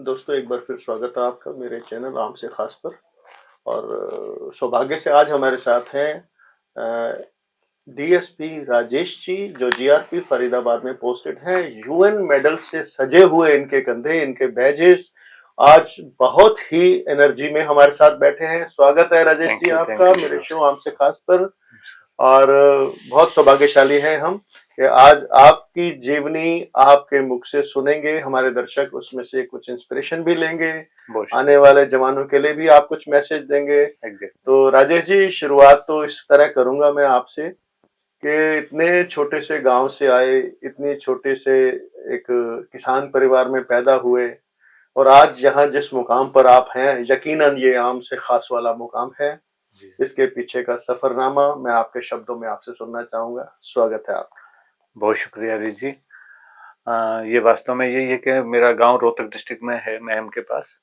दोस्तों, एक बार फिर स्वागत है आपका मेरे चैनल आम से खास पर। और सौभाग्य से आज हमारे साथ हैं डीएसपी राजेश जी, जो जीआरपी फरीदाबाद में पोस्टेड हैं। यूएन मेडल से सजे हुए इनके कंधे, इनके बैजेस आज बहुत ही एनर्जी में हमारे साथ बैठे हैं। स्वागत है राजेश जी आपका मेरे शो आम से खास पर। और बहुत सौभाग्यशाली हैं हम कि आज आपकी जीवनी आपके मुख से सुनेंगे हमारे दर्शक, उसमें से कुछ इंस्पिरेशन भी लेंगे, आने वाले जवानों के लिए भी आप कुछ मैसेज देंगे। तो राजेश जी, शुरुआत तो इस तरह करूंगा मैं आपसे कि इतने छोटे से गांव से आए, इतनी छोटे से एक किसान परिवार में पैदा हुए और आज यहाँ जिस मुकाम पर आप हैं, यकीनन ये आम से खास वाला मुकाम है। इसके पीछे का सफरनामा मैं आपके शब्दों में आपसे सुनना चाहूंगा। स्वागत है आपका। बहुत शुक्रिया अरिज जी। ये वास्तव में यही है कि मेरा गांव रोहतक डिस्ट्रिक्ट में है, महम के पास,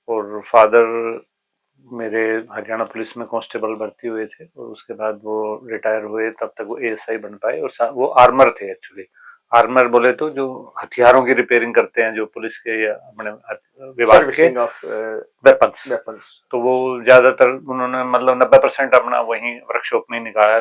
और फादर मेरे हरियाणा पुलिस में कांस्टेबल भर्ती हुए थे और उसके बाद वो रिटायर हुए। तब तक वो एएसआई बन पाए और वो आर्मर थे। एक्चुअली आर्मर बोले तो जो हथियारों की रिपेयरिंग करते हैं, जो पुलिस के या अपने विभाग के वेपन्स। तो वो ज्यादातर उन्होंने मतलब 90% अपना वहीं वर्कशॉप में निकाला,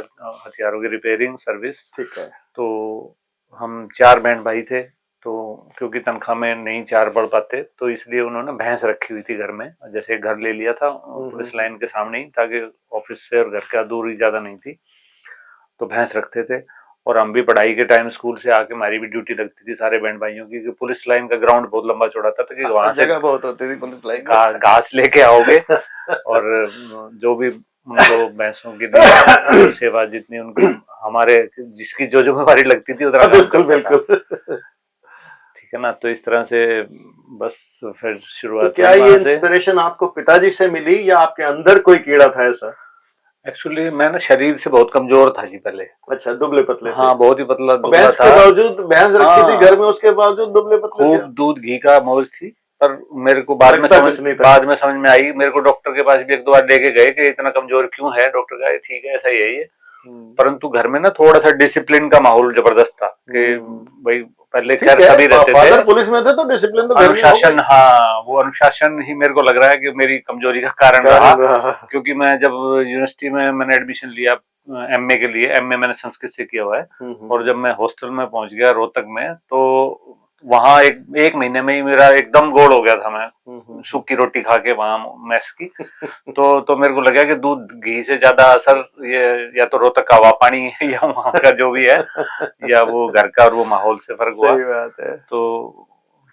हथियारों की रिपेयरिंग सर्विस। ठीक है। तो हम 4 बहन भाई थे, तो क्योंकि तनख्वाह में नहीं 4 बढ़ पाते, तो इसलिए उन्होंने भैंस रखी हुई थी घर में। जैसे घर ले लिया था पुलिस लाइन के सामने ही, ताकि ऑफिस से और घर का दूरी ज्यादा नहीं थी, तो भैंस रखते थे। और हम भी पढ़ाई के टाइम स्कूल से आके हमारी भी ड्यूटी लगती थी सारे बहन भाइयों की, पुलिस लाइन का ग्राउंड बहुत लंबा चौड़ा था, तो कि वहां से जगह बहुत होती थी पुलिस लाइन घास लेके आओगे और जो भी उनको भैंसों की सेवा जितनी उनकी हमारे जिसकी जो जिम्मेवारी लगती थी उतना बिल्कुल ठीक है ना। तो इस तरह से बस फिर शुरुआत। तो क्या ये इंस्पिरेशन आपको पिताजी से मिली या आपके अंदर कोई कीड़ा था ऐसा? एक्चुअली मैं ना शरीर से बहुत कमजोर था जी पहले। अच्छा, दुबले पतले थे। हाँ, बहुत ही पतला दुबला भैंस था। के बावजूद भैंस रखी थी घर में, उसके बावजूद दुबले पतले थे। खूब दूध घी का मौज थी। पर मेरे को बाद में समझ में आई। मेरे को डॉक्टर के पास भी 1-2 बार लेके गए कि इतना कमजोर क्यों है। डॉक्टर कहा ठीक है, ऐसा ही है ये। परंतु घर में ना थोड़ा सा डिसिप्लिन का माहौल जबरदस्त था कि भाई पहले खैर सभी रहते थे, पुलिस में थे तो डिसिप्लिन तो अनुशासन। हाँ, वो अनुशासन ही मेरे को लग रहा है कि मेरी कमजोरी का कारण रहा। क्योंकि मैं जब यूनिवर्सिटी में मैंने एडमिशन लिया एमए के लिए, एमए मैंने संस्कृत से किया हुआ है, और जब मैं हॉस्टल में पहुंच गया रोहतक में, तो वहां एक महीने में ही मेरा एकदम गोल हो गया था। मैं सूखी रोटी खा के वहां मेस की तो मेरे को लगा कि दूध घी से ज्यादा असर ये या तो रोहतक का हवा पानी है या वहां का जो भी है या वो घर का और वो माहौल से फर्क हुआ। सही बात है। तो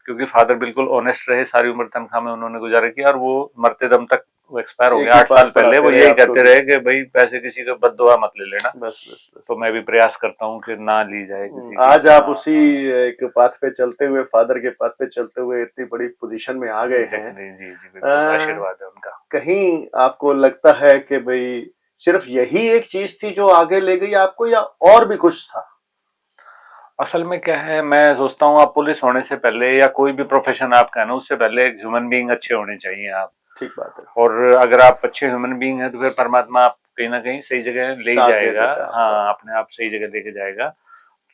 क्योंकि फादर बिल्कुल ऑनेस्ट रहे, सारी उम्र तनख्वाह में उन्होंने गुजारा किया, और वो मरते दम तक वो एक्सपायर हो गया 8 साल पहले। वो यही कहते रहे कि भाई पैसे किसी का बद्दुआ मत ले लेना। बस। तो मैं भी प्रयास करता हूँ कि ना ली जाए किसी की। आज आप उसी एक पाथ पे चलते हुए, फादर के पाथ पे चलते हुए इतनी बड़ी पोजीशन में आ गए हैं। जी, आशीर्वाद है उनका। कहीं आपको लगता है कि भाई सिर्फ यही एक चीज थी जो आगे ले गई आपको, या और भी कुछ था? असल में क्या है, मैं सोचता हूँ आप पुलिस होने से पहले या कोई भी प्रोफेशन आप कहना, उससे पहले एक ह्यूमन बीइंग अच्छे होने चाहिए आप। ठीक बात है। और अगर आप अच्छे ह्यूमन बीइंग हैं तो फिर परमात्मा आप कहीं ना कहीं सही जगह ले जाएगा। हाँ, अपने आप सही जगह लेके जाएगा।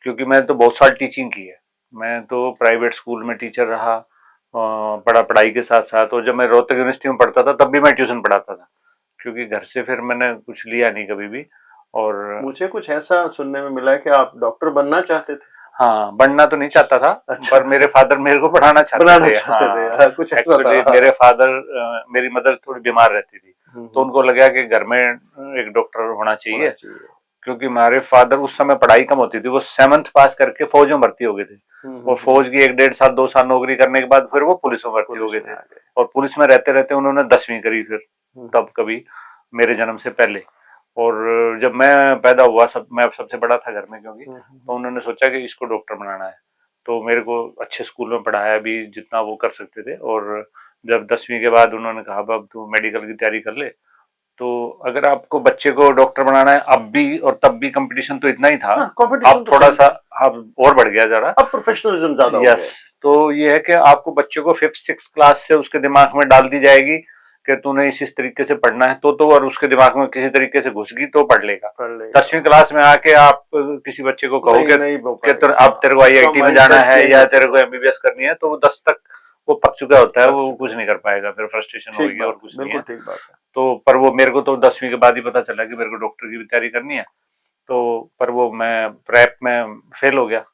क्योंकि मैं तो बहुत साल टीचिंग की है। मैं तो प्राइवेट स्कूल में टीचर रहा, पढ़ाई के साथ साथ। और जब मैं रोहतक यूनिवर्सिटी में पढ़ता था तब भी मैं ट्यूशन पढ़ाता था, क्योंकि घर से फिर मैंने कुछ लिया नहीं कभी भी। और मुझे कुछ ऐसा सुनने में मिला है कि आप डॉक्टर बनना चाहते थे। हाँ, बनना तो नहीं चाहता था। अच्छा। पर मेरे फादर मेरे को पढ़ाना चाहते थे। हाँ, कुछ एक्चुअली मेरे फादर, मेरी मदर थोड़ी बीमार रहती थी, तो उनको लगा कि घर में एक डॉक्टर होना चाहिए। क्योंकि हमारे फादर उस समय पढ़ाई कम होती थी, वो 7th पास करके फौज में भर्ती हो गए थे। और फौज की 1-1.5 साल 2 साल नौकरी करने के बाद फिर वो पुलिस में भर्ती हो गए थे। और पुलिस में रहते रहते उन्होंने 10वीं करी फिर, तब कभी मेरे जन्म से पहले। और जब मैं पैदा हुआ, मैं सबसे बड़ा था घर में, क्योंकि तो उन्होंने सोचा कि इसको डॉक्टर बनाना है। तो मेरे को अच्छे स्कूल में पढ़ाया भी जितना वो कर सकते थे। और जब 10वीं के बाद उन्होंने कहा अब तू मेडिकल की तैयारी कर ले। तो अगर आपको बच्चे को डॉक्टर बनाना है, अब भी और तब भी कंपटीशन तो इतना ही था। अब थोड़ा सा और बढ़ गया जरा, अब प्रोफेशनलिज्म ज्यादा हो गया। तो ये है कि आपको बच्चे को 5th-6th क्लास से उसके दिमाग में डाल दी जाएगी कि तूने इस तरीके से पढ़ना है, तो और उसके दिमाग में किसी तरीके से घुस गई तो पढ़ लेगा। 10वीं क्लास में आके आप किसी बच्चे को कहो कि अब तेरे को IIT में जाना है या तेरे को MBBS करनी है, तो वो 10 तक वो पक चुका होता है, वो कुछ नहीं कर पाएगा, फिर फ्रस्ट्रेशन होगी और कुछ नहीं है। ठीक बात है। तो पर वो मेरे को तो 10वीं के बाद ही पता चला कि मेरे को डॉक्टर की भी तैयारी करनी है। तो पर वो मैं प्रेप में फेल हो गया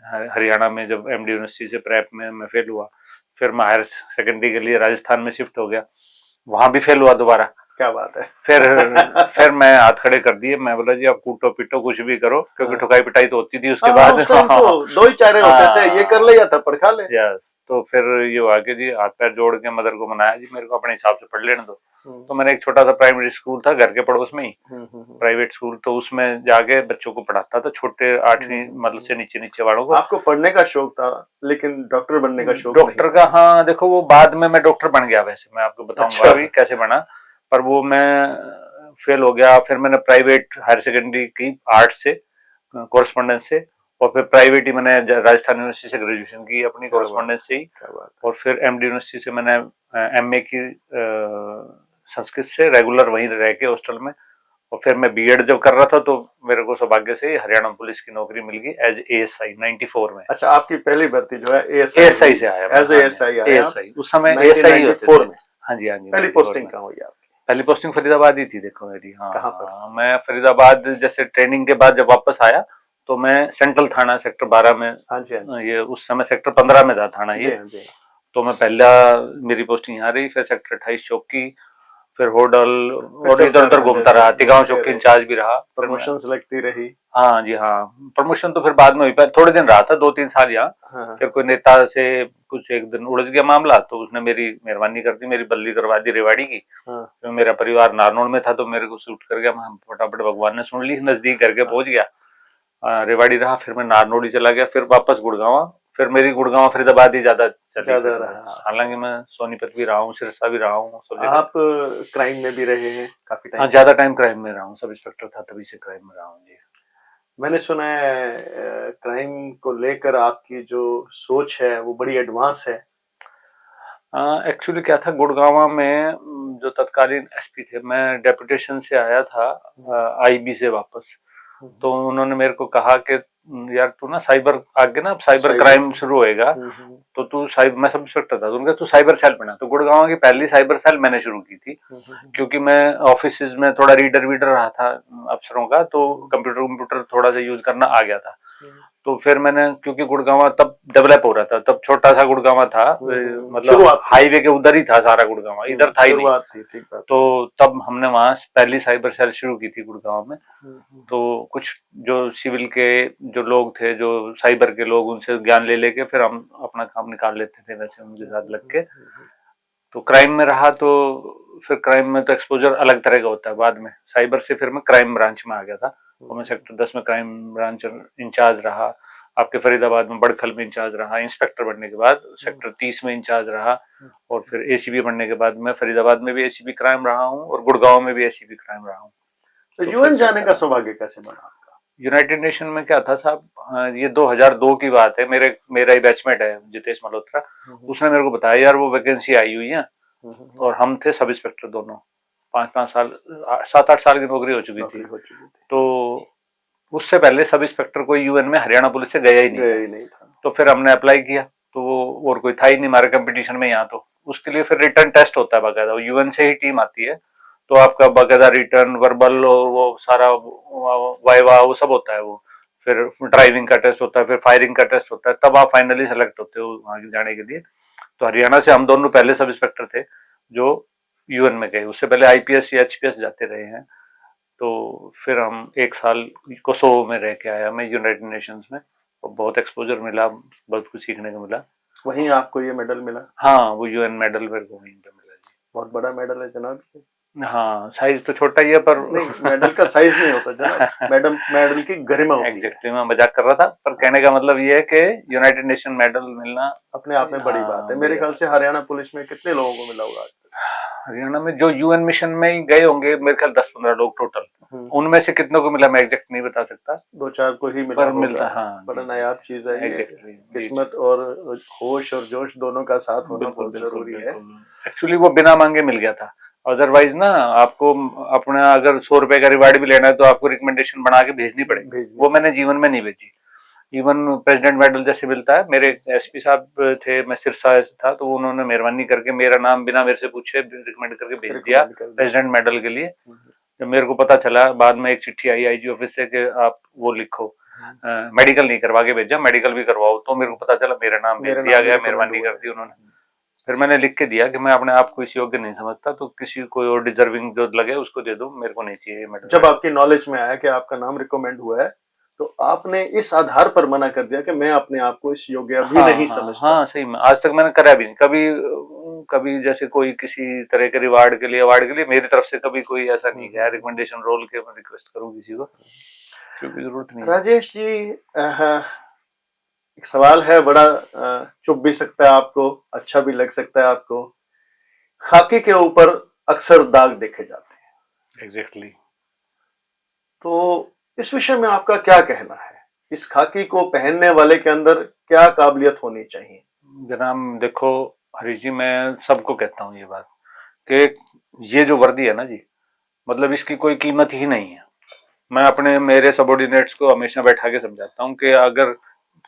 हरियाणा में, जब एमडी यूनिवर्सिटी से प्रेप में मैं फेल हुआ। फिर मैं हायर सेकेंडरी के लिए राजस्थान में शिफ्ट हो गया, वहां भी फेल हुआ दोबारा। क्या बात है। फिर मैं हाथ खड़े कर दिए, मैं बोला जी अब कूटो पीटो कुछ भी करो, क्योंकि हाँ। ठुकाई पिटाई तो होती थी उसके हाँ, बाद। उस टाइम तो दो ही चारे होते थे, ये कर ले या थप्पड़ खा ले। यस, तो फिर ये हुआ कि जी हाथ पैर जोड़ के मदर को मनाया, जी मेरे को अपने हिसाब से पढ़ लेने दो। तो मैंने एक छोटा सा प्राइमरी स्कूल था घर के पड़ोस में ही, प्राइवेट स्कूल, तो उसमें जाके बच्चों को पढ़ाता था, छोटे 8वीं मतलब से नीचे नीचे वालों को। आपको पढ़ने का शौक था लेकिन डॉक्टर बनने का शौक डॉक्टर का? हाँ देखो, वो बाद में मैं डॉक्टर बन गया, वैसे मैं आपको बताऊंगा अभी कैसे बना, पर वो मैं फेल हो गया। फिर मैंने प्राइवेट हायर सेकेंडरी की आर्ट्स से, कोरस्पोंडेंस से, और फिर प्राइवेट ही मैंने राजस्थान यूनिवर्सिटी से ग्रेजुएशन की अपनी कोरस्पोंडेंस से ही, और फिर एमडी यूनिवर्सिटी से मैंने एमए की संस्कृत से रेगुलर वहीं रह के हॉस्टल में। और फिर मैं बीएड जब कर रहा था तो मेरे को सौभाग्य से हरियाणा पुलिस की नौकरी मिल गई एज एएसआई 94 में। अच्छा, आपकी पहली भर्ती जो है एएसआई से आया, एज एएसआई आया। एएसआई उस समय एएसआई होते थे। हाँ जी, हाँ जी। पहली पोस्टिंग कहाँ हुई आपकी? पहली पोस्टिंग फरीदाबाद ही थी देखो मेरी। हाँ, कहाँ पर? मैं फरीदाबाद जैसे ट्रेनिंग के बाद जब वापस आया तो मैं सेंट्रल थाना सेक्टर 12 में, हाँ जी, हाँ जी। ये उस समय सेक्टर 15 में था थाना ये। जी। तो मैं पहला मेरी पोस्टिंग यहाँ रही, फिर सेक्टर 28 चौकी, फिर होडल, और इधर उधर घूमता रहा, तिगांव चौकी इंचार्ज भी रहा। प्रमोशंस लगती रही। हाँ जी, हाँ, प्रमोशन तो फिर बाद में हुई, पर थोड़े दिन रहा था, 2-3 साल यहाँ। हाँ। फिर कोई नेता से कुछ एक दिन उलझ गया मामला, तो उसने मेरी मेहरबानी कर दी, मेरी बदली करवा दी रेवाड़ी की। हाँ। तो मेरा परिवार नारनौल में था तो मेरे को सूट कर गया, मैं फटाफट भगवान ने सुन ली, नजदीक करके पहुंच गया। रेवाड़ी रहा, फिर मैं नारनौल ही चला गया, फिर वापस गुड़गांव, फिर मेरी गुड़गांव फरीदाबाद ही ज्यादा चली। हालांकि मैं सोनीपत भी रहा हूँ, सिरसा भी रहा हूँ। आप क्राइम में भी रहे हैं काफी टाइम? हाँ, ज्यादा टाइम क्राइम में रहा हूँ, सब इंस्पेक्टर था तभी से क्राइम में रहा हूँ जी। मैंने सुना है क्राइम को लेकर आपकी जो सोच है वो बड़ी एडवांस है। एक्चुअली क्या था, गुड़गांव में जो तत्कालीन एसपी थे, मैं डेपुटेशन से आया था आईबी से वापस, तो उन्होंने मेरे को कहा कि यार तू ना साइबर, आगे ना साइबर क्राइम शुरू होएगा, तो तू साइबर, मैं सब इंस्पेक्टर था तो उनका तू साइबर सेल बना। तो गुड़गांव की पहली साइबर सेल मैंने शुरू की थी, क्योंकि मैं ऑफिस में थोड़ा रीडर वीडर रहा था अफसरों का, तो कंप्यूटर थोड़ा सा यूज करना आ गया था। तो फिर मैंने, क्योंकि गुड़गांव तब डेवलप हो रहा था, तब छोटा सा गुड़गांव था, मतलब हाईवे के उधर ही था सारा गुड़गांव, इधर था ही नहीं। तो तब हमने वहां पहली साइबर सेल शुरू की थी गुड़गांव में। तो कुछ जो सिविल के जो लोग थे, जो साइबर के लोग, उनसे ज्ञान ले लेके फिर हम अपना काम निकाल लेते थे वैसे उनके साथ लग के। तो क्राइम में रहा, तो फिर क्राइम में तो एक्सपोजर अलग तरह का होता है। बाद में साइबर से फिर मैं क्राइम ब्रांच में आ गया था, और मैं सेक्टर 10 में क्राइम ब्रांच इंचार्ज रहा, आपके फरीदाबाद में बड़खल में इंचार्ज रहा, इंस्पेक्टर बनने के बाद सेक्टर 30 में इंचार्ज रहा, और फिर एसीबी बनने के बाद मैं फरीदाबाद में भी एसीबी क्राइम रहा हूँ और गुड़गांव में भी एसीबी क्राइम रहा हूँ। तो यूएन जाने का सौभाग्य कैसे बना आपका? यूनाइटेड नेशन में क्या था साहब, ये 2002 की बात है, मेरा ही बैचमेट है जितेश मल्होत्रा, उसने मेरे को बताया यार वो वैकेंसी आई हुई है, और हम थे सब इंस्पेक्टर दोनों, 5-5 साल 7-8 साल की नौकरी हो चुकी थी। तो उससे पहले सब इंस्पेक्टर कोई यूएन में हरियाणा पुलिस से गया ही नहीं था। तो फिर हमने अप्लाई किया, तो वो और कोई था ही नहीं हमारे कंपटीशन में यहाँ, तो उसके लिए फिर रिटर्न टेस्ट होता है बाकायदा, यूएन से ही टीम आती है, तो आपका बाकायदा रिटर्न, वर्बल, और वो सारा वाइवा वो सब होता है, वो फिर ड्राइविंग का टेस्ट होता है, फिर फायरिंग का टेस्ट होता है, तब आप फाइनली सेलेक्ट होते हो वहां जाने के लिए। तो हरियाणा से हम दोनों पहले सब इंस्पेक्टर थे जो यूएन में गए, उससे पहले आईपीएस या एचपीएस जाते रहे हैं। तो फिर हम 1 साल कोसोवो में रह के आया मैं यूनाइटेड नेशंस में, और बहुत एक्सपोजर मिला, बहुत कुछ सीखने को मिला। वहीं आपको ये मेडल मिला? हाँ, वो यूएन मेडल मेरे को वहीं पे मिला जी। बहुत बड़ा मेडल है जनाब। हाँ, साइज तो छोटा ही है, पर नहीं, मेडल का साइज नहीं होता जनाब, मेडल की गरिमा होती है। एग्जैक्टली, मैं मजाक कर रहा था, पर कहने का मतलब ये है कि यूनाइटेड नेशन मेडल मिलना अपने आप में बड़ी बात है। मेरे ख्याल से हरियाणा पुलिस में कितने लोगों को मिला होगा आज तक? हरियाणा में जो यूएन मिशन में ही गए होंगे मेरे ख्याल 10-15 लोग टोटल, उनमें से कितनों को मिला मैं एग्जैक्ट नहीं बता सकता, 2-4 को ही मिलता। हाँ, बड़ा नायाब चीज है ये। किस्मत और होश और जोश दोनों का साथ होना बहुत जरूरी है। एक्चुअली वो बिना मांगे मिल गया था, अदरवाइज ना आपको अपना अगर 100 रुपए का रिवार्ड भी लेना है तो आपको रिकमेंडेशन बना के भेजनी पड़ेगी, वो मैंने जीवन में नहीं भेजी, इवन प्रेसिडेंट मेडल जैसे मिलता है, मेरे एसपी साहब थे, मैं सिरसा था, तो उन्होंने मेहरबानी करके मेरा नाम बिना मेरे से पूछे रिकमेंड करके भेज दिया प्रेसिडेंट मेडल के लिए। जब मेरे को पता चला बाद में एक चिट्ठी आई आईजी ऑफिस से कि आप वो लिखो, मेडिकल नहीं करवा के भेजा, मेडिकल भी करवाओ, तो मेरे को पता चला मेरा नाम भेज दिया गया, मेहरबानी कर दी उन्होंने। फिर मैंने लिख के दिया कि मैं अपने आप को इस योग्य नहीं समझता, तो किसी कोई और डिजर्विंग जो लगे उसको दे दो, मेरे को नहीं चाहिए मेडल। जब आपकी नॉलेज में आया कि आपका नाम रिकमेंड हुआ है, तो आपने इस आधार पर मना कर दिया कि मैं अपने आप को इस योग्य भी नहीं समझता। हाँ सही में आज तक मैंने करा भी नहीं कभी। कभी जैसे कोई किसी तरह के रिवार्ड के लिए, अवार्ड के लिए मेरी तरफ से कभी कोई ऐसा नहीं गया रिकमेंडेशन रोल के मैं रिक्वेस्ट करूं किसी को, क्योंकि जरूरत नहीं। राजेश जी, एक सवाल है, बड़ा चुभ भी सकता है आपको, अच्छा भी लग सकता है आपको। खाकी के ऊपर अक्सर दाग देखे जाते हैं। एग्जैक्टली। तो इस विषय में आपका क्या कहना है? इस खाकी को पहनने वाले के अंदर क्या काबिलियत होनी चाहिए? जनाब देखो हरी जी, मैं सबको कहता हूँ ये बात कि ये जो वर्दी है ना जी, मतलब इसकी कोई कीमत ही नहीं है। मैं अपने मेरे सबॉर्डिनेट्स को हमेशा बैठा के समझाता हूँ कि अगर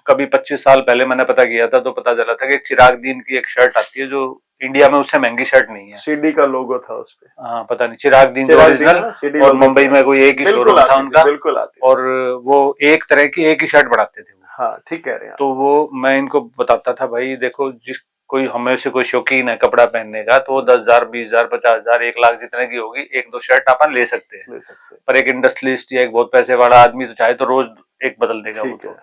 कभी 25 साल पहले मैंने पता किया था तो पता चला था कि चिराग दीन की एक शर्ट आती है जो इंडिया में उससे महंगी शर्ट नहीं है, सीडी का लोगो था उस पे। हाँ पता नहीं, चिराग दीन ओरिजिनल, और मुंबई में कोई एक ही शोरूम था उनका, बिल्कुल आती, और वो एक तरह की एक ही शर्ट बनाते थे। हाँ ठीक कह रहे हैं। तो वो मैं इनको बताता था, भाई देखो जिस कोई हमें से कोई शौकीन है कपड़ा पहनने का, तो 10,000 20,000 50,000 1 लाख जितने की होगी, एक दो शर्ट अपन ले सकते हैं, पर एक इंडस्ट्रियलिस्ट या एक बहुत पैसे वाला आदमी तो चाहे तो रोज एक बदल देगा वो तो।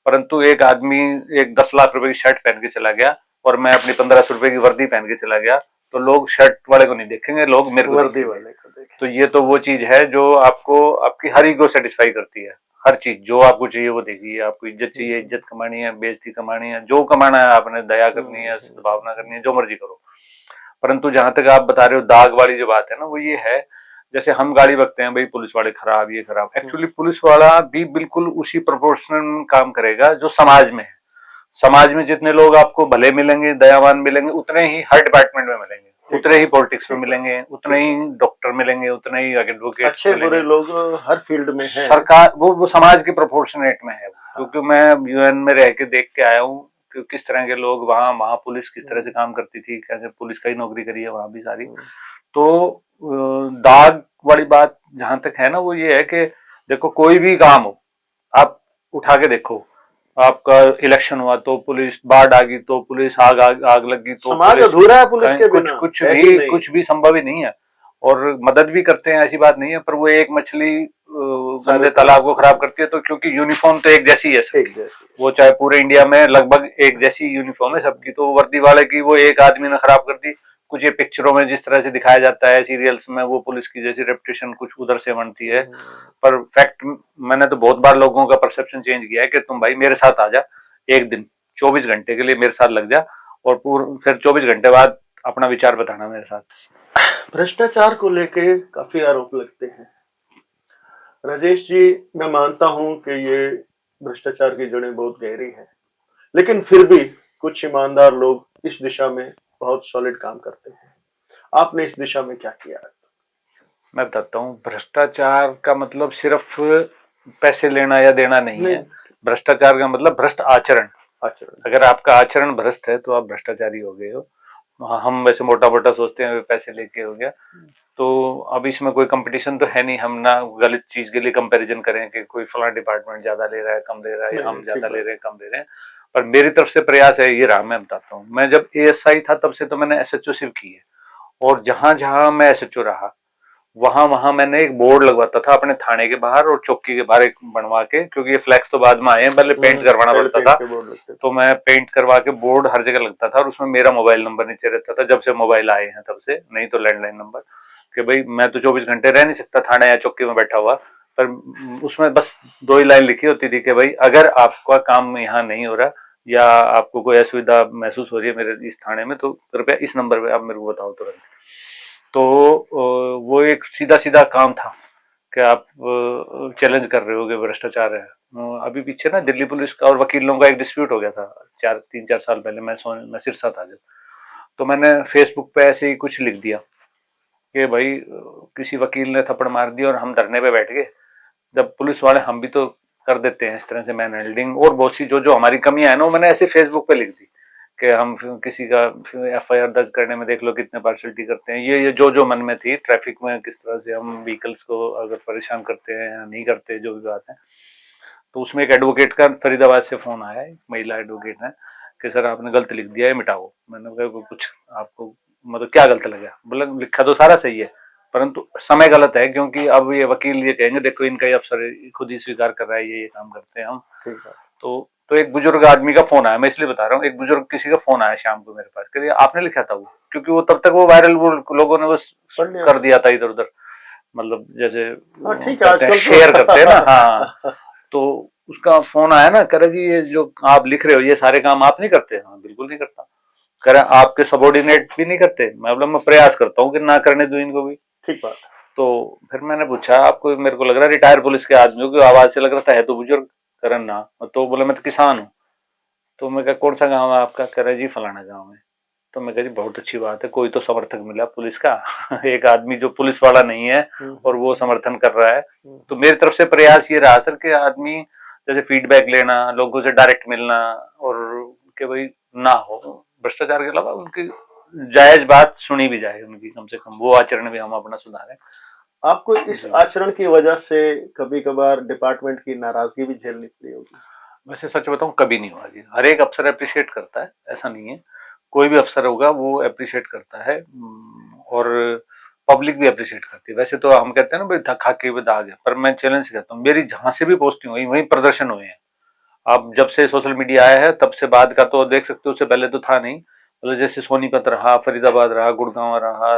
परंतु एक आदमी एक 10 लाख रुपए की शर्ट पहन के चला गया और मैं अपनी 1500 रुपए की वर्दी पहन के चला गया, तो लोग शर्ट वाले को नहीं देखेंगे, लोग मेरे को वर्दी वाले को देखेंगे। तो ये तो वो चीज है जो आपको आपकी हर ईगो सेटिस्फाई करती है। हर चीज जो आपको चाहिए वो देगी, आपको इज्जत चाहिए, इज्जत कमानी है, बेइज्जती कमानी है, जो कमाना है आपने, दया करनी है, सद्भावना करनी है, जो मर्जी करो। परंतु जहां तक आप बता रहे हो दाग वाली जो बात है ना, वो ये है, जैसे हम गाली बकते हैं भाई पुलिस वाले खराब, ये खराब, एक्चुअली पुलिस वाला भी बिल्कुल उसी प्रोपोर्शनल काम करेगा जो समाज में है। समाज में जितने लोग आपको भले मिलेंगे, दयावान मिलेंगे, उतने ही हर डिपार्टमेंट में मिलेंगे, उतने ही पॉलिटिक्स में मिलेंगे, उतने ही डॉक्टर मिलेंगे, उतने ही एडवोकेट, अच्छे बुरे लोग हर फील्ड में हैं। सरकार वो समाज के प्रोपोर्शनेट में है। क्योंकि मैं यूएन में रह के देख के आया हूँ कि किस तरह के लोग वहाँ पुलिस किस तरह से काम करती थी, कैसे पुलिस का ही नौकरी करी है वहां भी सारी। तो दाग वाली बात जहां तक है ना, वो ये है कि देखो कोई भी काम हो, आप उठा के देखो, आपका इलेक्शन हुआ तो पुलिस, बाढ़ आ गई तो पुलिस, आग लगी तो समाज अधूरा है पुलिस के बिना, कुछ भी संभव ही नहीं है। और मदद भी करते हैं, ऐसी बात नहीं है, पर वो एक मछली गंदे तालाब को खराब करती है। तो क्योंकि यूनिफॉर्म तो एक जैसी है सबकी, वो चाहे पूरे इंडिया में लगभग एक जैसी यूनिफॉर्म है सबकी, तो वर्दी वाले की वो एक आदमी ने खराब कर दी। कुछ ये पिक्चरों में जिस तरह से दिखाया जाता है, सीरियल्स में, वो पुलिस की जैसी रेपुटेशन कुछ उधर से बनती है, पर फैक्ट मैंने तो बहुत बार लोगों का परसेप्शन चेंज किया है कि तुम भाई मेरे साथ आ जा एक दिन, 24 घंटे के लिए मेरे साथ लग जा, और फिर 24 घंटे बाद अपना विचार बताना मेरे साथ। भ्रष्टाचार को लेके काफी आरोप लगते हैं राजेश जी। मैं मानता हूं कि ये भ्रष्टाचार की जड़ें बहुत गहरी हैं, लेकिन फिर भी कुछ ईमानदार लोग इस दिशा में बहुत सॉलिड काम करते हैं। आपने इस दिशा में क्या किया? मैं बताता हूँ, भ्रष्टाचार का मतलब सिर्फ पैसे लेना या देना नहीं है। भ्रष्टाचार का मतलब भ्रष्ट आचरण। अगर आपका आचरण भ्रष्ट है तो आप भ्रष्टाचारी हो गए हो। हम वैसे मोटा मोटा सोचते हैं पैसे लेके हो गया, तो अब इसमें कोई कंपटीशन तो है नहीं, हम ना गलत चीज के लिए कंपैरिजन करें कि कोई फला डिपार्टमेंट ज्यादा ले रहा है, कम ले रहा है, हम ज्यादा ले रहे हैं, कम ले रहे हैं। पर मेरी तरफ से प्रयास है ये रहा, मैं बताता हूँ। मैं जब एएसआई था तब से तो मैंने एसएचओ सिर्फ की है, और जहां जहां मैं एसएचओ रहा वहां वहां मैंने एक बोर्ड लगवाता था अपने थाने के बाहर और चौकी के बाहर एक बनवा के, क्योंकि ये फ्लैक्स तो बाद में आए हैं, पहले पेंट करवाना पड़ता था, तो मैं पेंट करवा के बोर्ड हर जगह लगता था, और उसमें मेरा मोबाइल नंबर नीचे रहता था, जब से मोबाइल आए हैं तब से, नहीं तो लैंडलाइन नंबर, कि भाई मैं तो 24 घंटे रह नहीं सकता थाने या चौकी में बैठा हुआ। पर उसमें बस 2 ही लाइन लिखी होती थी कि भाई अगर आपका काम यहाँ नहीं हो रहा या आपको कोई असुविधा महसूस हो रही है मेरे इस थाने में, तो कृपया इस नंबर पे आप मेरे को बताओ तुरंत। तो वो एक सीधा सीधा काम था कि आप चैलेंज कर रहे हो कि भ्रष्टाचार है। अभी पीछे ना दिल्ली पुलिस का और वकीलों का एक डिस्प्यूट हो गया था 3-4 साल पहले, मैं सिरसा था जब, तो मैंने फेसबुक पे ऐसे ही कुछ लिख दिया कि भाई किसी वकील ने थप्पड़ मार दिया और हम धरने पे बैठ गए। जब पुलिस वाले, हम भी तो कर देते हैं इस तरह से मैन हैंडलिंग, और बहुत सी जो जो हमारी कमियां है ना वो मैंने ऐसे फेसबुक पे लिख दी कि हम किसी का FIR दर्ज करने में देख लो कितने पार्शलिटी करते हैं। ये जो मन में थी, ट्रैफिक में किस तरह से हम व्हीकल्स को अगर परेशान करते हैं या नहीं करते, जो भी बात है। तो उसमें एक एडवोकेट का फरीदाबाद से फोन आया, एक महिला एडवोकेट है, कि सर आपने गलत लिख दिया है, मिटाओ। मैंने कहा कुछ आपको मतलब क्या गलत लगा? बोला लिखा तो सारा सही है, परंतु समय गलत है, क्योंकि अब ये वकील ये कहेंगे देखो इनका ही अफसर खुद ही स्वीकार कर रहा है ये काम करते हैं हम। तो एक बुजुर्ग आदमी का फोन आया, मैं इसलिए बता रहा हूँ, एक बुजुर्ग किसी का फोन आया शाम को मेरे पास, कि आपने लिखा था वो, क्योंकि वो तब तक वो वायरल वो लोगों ने बस कर दिया था इधर उधर, मतलब जैसे शेयर करते हैं ना। हाँ, तो उसका फोन आया ना, कह रहा जी ये जो आप लिख रहे हो ये सारे काम आप नहीं करते? हाँ बिल्कुल नहीं करता। कह रहा आपके सबॉर्डिनेट भी नहीं करते? मैं प्रयास करता हूँ कि ना करने दूं इनको भी। ठीक बात। तो फिर मैंने पूछा आपको, मेरे को लग रहा है रिटायर पुलिस के आदमी की आवाज से लग रहा था, है तो बुजुर्ग। करण ना, तो बोला मैं तो किसान हूँ। तो मैं कहा कौन सा गांव है आपका? कह रहा जी फलाना गांव है। तो मैं कहा जी बहुत अच्छी बात है, कोई तो समर्थक मिला पुलिस का एक आदमी जो पुलिस वाला नहीं है और वो समर्थन कर रहा है। तो मेरी तरफ से प्रयास ये रहा सर कि आदमी जैसे फीडबैक लेना, लोगों से डायरेक्ट मिलना, और कि भाई ना हो भ्रष्टाचार के अलावा उनकी जायज बात सुनी भी जाए, उनकी कम से कम वो आचरण भी हम अपना सुधारें। आपको इस आचरण की वजह से कभी कभार डिपार्टमेंट की नाराजगी भी झेलनी पड़ी होगी? वैसे सच बताऊं कभी नहीं हुआ जी, हर एक अफसर अप्रिशिएट करता है, ऐसा नहीं है। कोई भी अफसर होगा वो अप्रिशिएट करता है, और पब्लिक भी अप्रिशिएट करती है। वैसे तो हम कहते हैं ना भाई खाके पे दाग है, पर मैं चैलेंज करता हूँ, मेरी जहां से भी पोस्टिंग हुई वहीं प्रदर्शन हुए हैं। अब जब से सोशल मीडिया आया है तब से बाद का तो देख सकते हो, उससे पहले तो था नहीं। मतलब जैसे सोनीपत रहा, फरीदाबाद रहा, गुड़गांव रहा,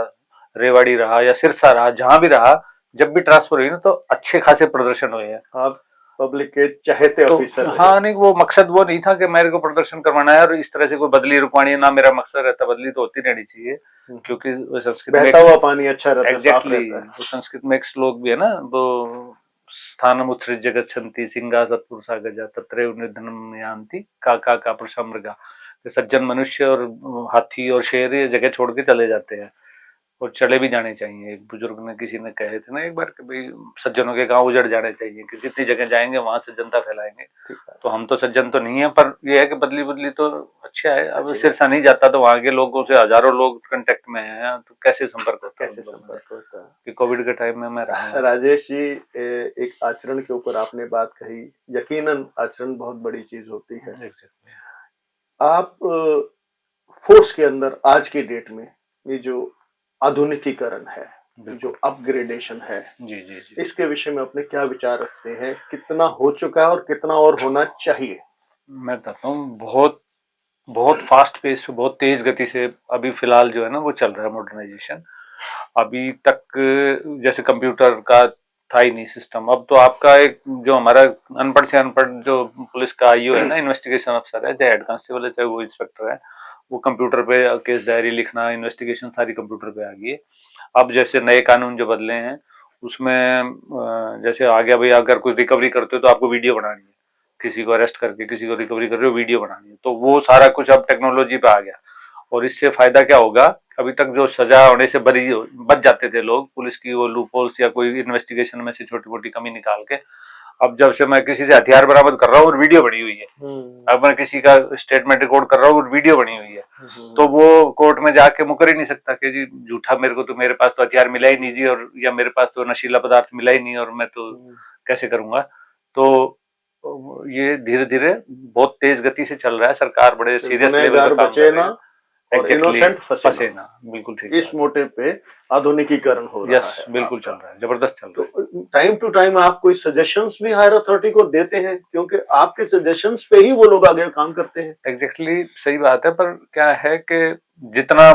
रेवाड़ी रहा या सिरसा रहा, जहां भी रहा, जब भी ट्रांसफर हुई ना तो अच्छे खासे प्रदर्शन हुए हैं। आप पब्लिक के चहेते ऑफिसर रहे। हाँ नहीं, वो मकसद वो नहीं था कि मेरे को प्रदर्शन करवाना है और इस तरह से कोई बदली रुकवानी है, ना मेरा मकसद रहता, बदली तो होती रहनी चाहिए, क्योंकि संस्कृत में बहता हुआ पानी अच्छा रहता है, साफ रहता है। तो संस्कृत में एक श्लोक भी है ना, वो स्थानम उत्सृज जगच्छन्ति सिंहा सत्पुरुषा गजा तत्रैव निर्धनम यान्ति का प्रशमृगा। सज्जन मनुष्य और हाथी और शेर ये जगह छोड़ के चले जाते हैं, और चले भी जाने चाहिए। एक बुजुर्ग ने किसी ने कहे थे ना एक बार कि भाई सज्जनों के गांव उजड़ जाने चाहिए, कि जितनी जगह जाएंगे वहां सज्जनता फैलाएंगे। तो हम तो सज्जन तो नहीं है, पर यह है कि बदली बदली तो अच्छा है। अब सिरसा नहीं जाता तो वहां के लोगों से हजारों लोग कांटेक्ट में हैं, तो कैसे संपर्क होता है? कि कोविड के टाइम में मैं रहा। राजेश जी, एक आचरण के ऊपर आपने बात कही, यकीनन आचरण बहुत बड़ी चीज होती है। आप फोर्स के अंदर आज की डेट में ये जो आधुनिकीकरण है, जो अपग्रेडेशन है, जी, इसके विषय में अपने क्या विचार रखते हैं? कितना हो चुका है और कितना और होना चाहिए? मैं बताता हूँ, बहुत फास्ट पेस पे, बहुत तेज गति से अभी फिलहाल जो है ना वो चल रहा है मॉडर्नाइजेशन। अभी तक जैसे कंप्यूटर का था ही नहीं सिस्टम, अब तो आपका एक जो हमारा अनपढ़ से अनपढ़ जो पुलिस का IO है ना, इन्वेस्टिगेशन अफसर है, चाहे हेड कांस्टेबल है चाहे वो इंस्पेक्टर है, वो कंप्यूटर पे केस डायरी लिखना, इन्वेस्टिगेशन सारी कंप्यूटर पे आ गई है। अब जैसे नए कानून जो बदले हैं उसमें जैसे आ गया भाई, अगर कोई रिकवरी करते हो तो आपको वीडियो बनानी है, किसी को अरेस्ट करके किसी को रिकवरी कर रहे हो वीडियो बनानी है, तो वो सारा कुछ अब टेक्नोलॉजी पे आ गया। और इससे फायदा क्या होगा, अभी तक जो सजा होने से बच जाते थे लोग, पुलिस की वो लूपहोल्स या कोई इन्वेस्टिगेशन में से छोटी मोटी कमी निकाल के, अब जब से मैं किसी से हथियार बरामद कर रहा हूँ और वीडियो बनी हुई है, अब मैं किसी का स्टेटमेंट रिकॉर्ड कर रहा हूँ और वीडियो बनी हुई है, तो वो कोर्ट में जाके मुकर ही नहीं सकता कि जी झूठा, मेरे को तो मेरे पास तो हथियार मिला ही नहीं जी, और या मेरे पास तो नशीला पदार्थ मिला ही नहीं और मैं तो कैसे करूंगा। तो ये धीरे धीरे बहुत तेज गति से चल रहा है, सरकार बड़े सीरियस लेवल पे काम कर रही है। और इनोसेंट फंसे ना, बिल्कुल ठीक, इस मोटे पे आधुनिकीकरण हो रहा है। बिल्कुल चल रहा है, जबरदस्त चल रहा है। तो टाइम टू टाइम आप कोई सजेशंस भी हायर अथॉरिटी को देते हैं, क्योंकि आपके सजेशंस पे ही वो लोग आगे काम करते हैं? एग्जैक्टली सही बात है, पर क्या है कि जितना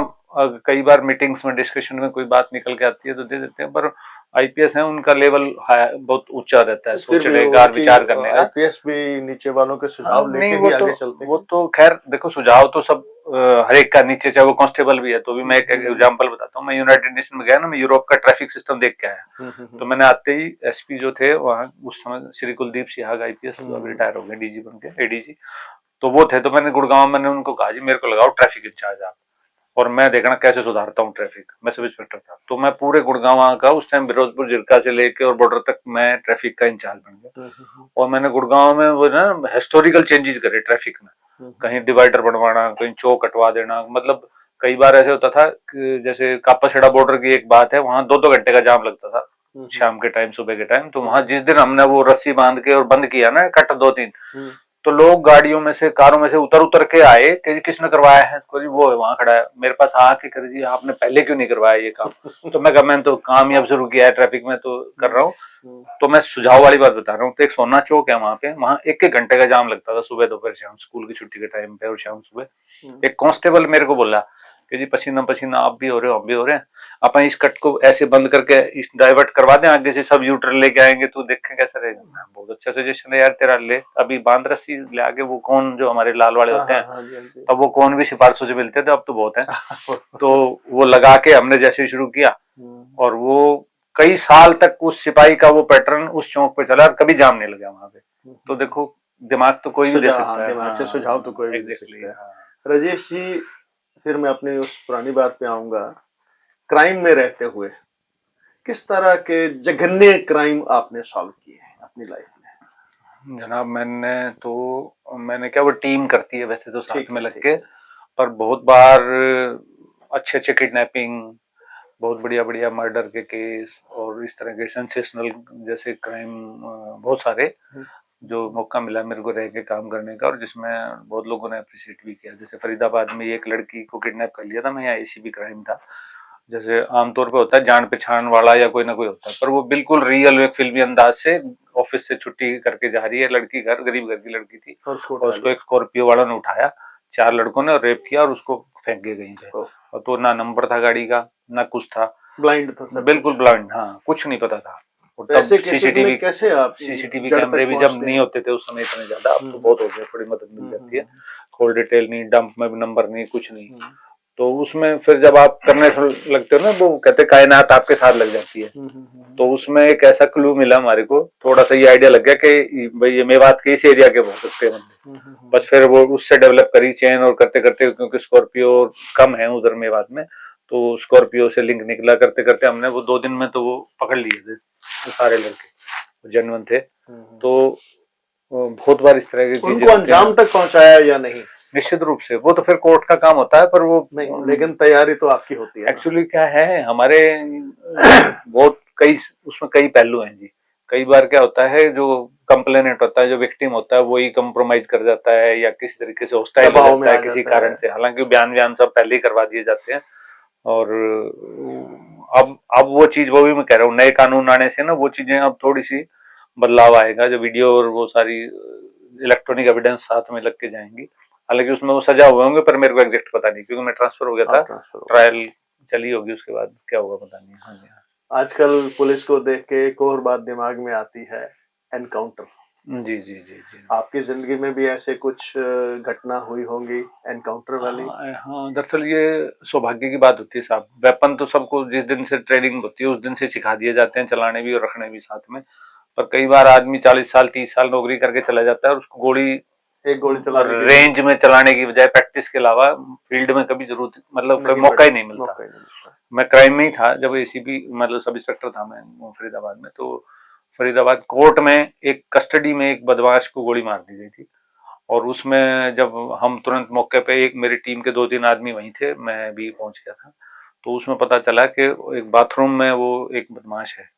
कई बार मीटिंग्स में डिस्कशन में कोई बात निकल के आती है तो दे देते हैं, पर IPS है उनका लेवल बहुत ऊंचा रहता है, सोचने का, विचार करने का। IPS भी नीचे वालों के सुझाव लेके ही आगे चलते हैं। वो तो खैर देखो, सुझाव तो सब हर एक का, नीचे चाहे वो कांस्टेबल भी है तो भी। मैं एक एग्जांपल बताता हूँ, मैं यूनाइटेड नेशन में गया ना, मैं यूरोप का ट्रैफिक सिस्टम देख के आया। तो मैंने आते ही SP जो थे वहाँ उस समय, श्री कुलदीप सिहाग IPS, अब रिटायर हो गए, DG बन के ADG, तो वो थे। तो मैंने गुड़गांव, मैंने उनको कहा जी मेरे को लगाओ ट्रैफिक इंचार्ज आप, और मैं देखना कैसे सुधारता हूँ ट्रैफिक। मैं सब इंस्पेक्टर था, तो मैं पूरे गुड़गांव का उस टाइम फिरोजपुर जिरका से लेके और बॉर्डर तक मैं ट्रैफिक का इंचार्ज बन गया। और मैंने गुड़गांव में वो ना हिस्टोरिकल चेंजेस करे ट्रैफिक में, कहीं डिवाइडर बनवाना, कहीं चौक कटवा देना। मतलब कई बार ऐसे होता था कि जैसे कापाखेड़ा बॉर्डर की एक बात है, वहां 2-2 घंटे का जाम लगता था शाम के टाइम, सुबह के टाइम। तो वहां जिस दिन हमने वो रस्सी बांध के और बंद किया ना कट 2-3, तो लोग गाड़ियों में से, कारों में से उतर उतर के आए कि किसने करवाया है, तो वो है वहां खड़ा है मेरे पास आके, कर जी आपने पहले क्यों नहीं करवाया ये काम। तो मैं कहा मैंने तो काम ही अब शुरू किया है ट्रैफिक में, तो कर रहा हूँ। तो मैं सुझाव वाली बात बता रहा हूँ। तो एक सोना चौक है वहां पे, वहां 1-1 घंटे का जाम लगता था, सुबह दोपहर शाम, स्कूल की छुट्टी के टाइम पे और शाम सुबह। एक कांस्टेबल मेरे को बोला कि जी पसीना पसीना आप भी हो रहे हो, हम भी हो रहे हैं, अपन इस कट को ऐसे बंद करके इस डाइवर्ट करवा दें, आगे से सब यूटर लेके आएंगे तो देखें कैसा रहेगा। बहुत अच्छा सजेशन है यार तेरा, ले अभी बांध रस्सी ले आगे। वो कौन जो हमारे लाल वाले होते हैं, तब वो कौन भी सिफारिशों से मिलते थे, अब तो बहुत है। तो वो लगा के हमने जैसे शुरू किया, और वो कई साल तक उस सिपाही का वो पैटर्न उस चौक पे चला और कभी जाम नहीं लगा वहां पे। तो देखो दिमाग तो कोई भी दे सकता है, दिमाग से सुझाव तो कोई भी दे सकता है। राजेश जी, फिर मैं अपनी उस पुरानी बात पे आऊंगा। क्राइम में रहते हुए किस तरह के जघन्य क्राइम आपने सॉल्व किए हैं अपनी लाइफ में? जनाब मैंने क्या, वो टीम करती है वैसे तो साथ में लग के, पर बहुत बार अच्छे अच्छे किडनैपिंग, बहुत बढ़िया बढ़िया मर्डर के केस और इस तरह के सेंसेशनल जैसे क्राइम, बहुत सारे जो मौका मिला मेरे को रह के काम करने का, और जिसमें बहुत लोगों ने अप्रिशिएट भी किया। जैसे फरीदाबाद में एक लड़की को किडनैप कर लिया था मैं, यहाँ एसीबी क्राइम था। जैसे आमतौर पे होता है जान पहचान वाला या कोई ना कोई होता है, पर वो बिल्कुल रियल एक फिल्मी अंदाज से ऑफिस से छुट्टी करके जा रही है लड़की घर, गरीब घर की लड़की थी, और उसको एक स्कॉर्पियो वालों ने उठाया, 4 लड़कों ने, और रेप किया और उसको फेंक गए कहीं पे। और तो ना नंबर था गाड़ी का, ना कुछ था, ब्लाइंड था, बिल्कुल ब्लाइंड, हाँ कुछ नहीं पता था। सीसीटीवी कैमरे भी जब नहीं होते थे उस समय इतने ज्यादा, अब तो बहुत हो गए, थोड़ी मदद मिल जाती है। कॉल डिटेल नहीं, डंप में भी नंबर नहीं, कुछ नहीं। तो उसमें फिर जब आप करने लगते हो ना, वो कहते कायनात आपके साथ लग जाती है। तो उसमें एक ऐसा क्लू मिला हमारे को, थोड़ा सा ये आइडिया लग गया कि भाई ये मेवात के इस एरिया के हो सकते हैं बंदे। बस फिर वो उससे डेवलप करी चेन, और करते करते, क्योंकि स्कॉर्पियो कम है उधर मेवात में, तो स्कॉर्पियो से लिंक निकला, करते करते हमने वो 2 दिन में तो वो पकड़ लिए थे, तो सारे लड़के जेन्युइन थे। तो बहुत बार इस तरह की चीजें उनको अंजाम तक पहुंचाया या नहीं? निश्चित रूप से वो तो फिर कोर्ट का काम होता है, पर वो नहीं, लेकिन तैयारी तो आपकी होती है। एक्चुअली क्या है, हमारे बहुत उसमें कई पहलू हैं जी। कई बार क्या होता है, जो कंप्लेनेंट होता है, जो विक्टिम होता है, वही कंप्रोमाइज कर जाता है या किसी तरीके से हॉस्टाइल हो जाता है किसी कारण से, हालांकि बयान सब पहले ही करवा दिए जाते हैं। और अब वो चीज, वो भी मैं कह रहा हूँ, नए कानून आने से ना वो चीजें अब थोड़ी सी बदलाव आएगा, जो वीडियो और वो सारी इलेक्ट्रॉनिक एविडेंस साथ में लग के जाएंगी। हालांकि उसमें वो सजा हुए होंगे, पर मेरे को एग्जैक्ट पता नहीं, क्योंकि मैं ट्रांसफर हो गया था, ट्रायल चली होगी, उसके बाद क्या होगा पता नहीं। हाँ जी, आजकल पुलिस को देख के एक और बात दिमाग में आती है, एनकाउंटर। जी जी जी जी। आपकी जिंदगी में भी ऐसे कुछ घटना हुई होंगी एनकाउंटर वाली? हाँ, दरअसल ये सौभाग्य की बात होती है साहब। वेपन तो सबको जिस दिन से ट्रेनिंग होती है उस दिन से सिखा दिए जाते हैं, चलाने भी और रखने भी साथ में। पर कई बार आदमी 40 साल 30 साल नौकरी करके चला जाता है, और उसको एक गोली चला रेंज में चलाने की बजाय प्रैक्टिस के अलावा फील्ड में कभी जरूरत, मतलब कभी मौका ही नहीं मिलता। मैं क्राइम में ही था जब एसीपी, मतलब सब इंस्पेक्टर था मैं फरीदाबाद में। तो फरीदाबाद कोर्ट में एक कस्टडी में एक बदमाश को गोली मार दी गई थी, और उसमें जब हम तुरंत मौके पे, एक मेरी टीम के 2-3 आदमी वहीं थे, मैं भी पहुंच गया था। तो उसमें पता चला कि एक बाथरूम में वो एक बदमाश है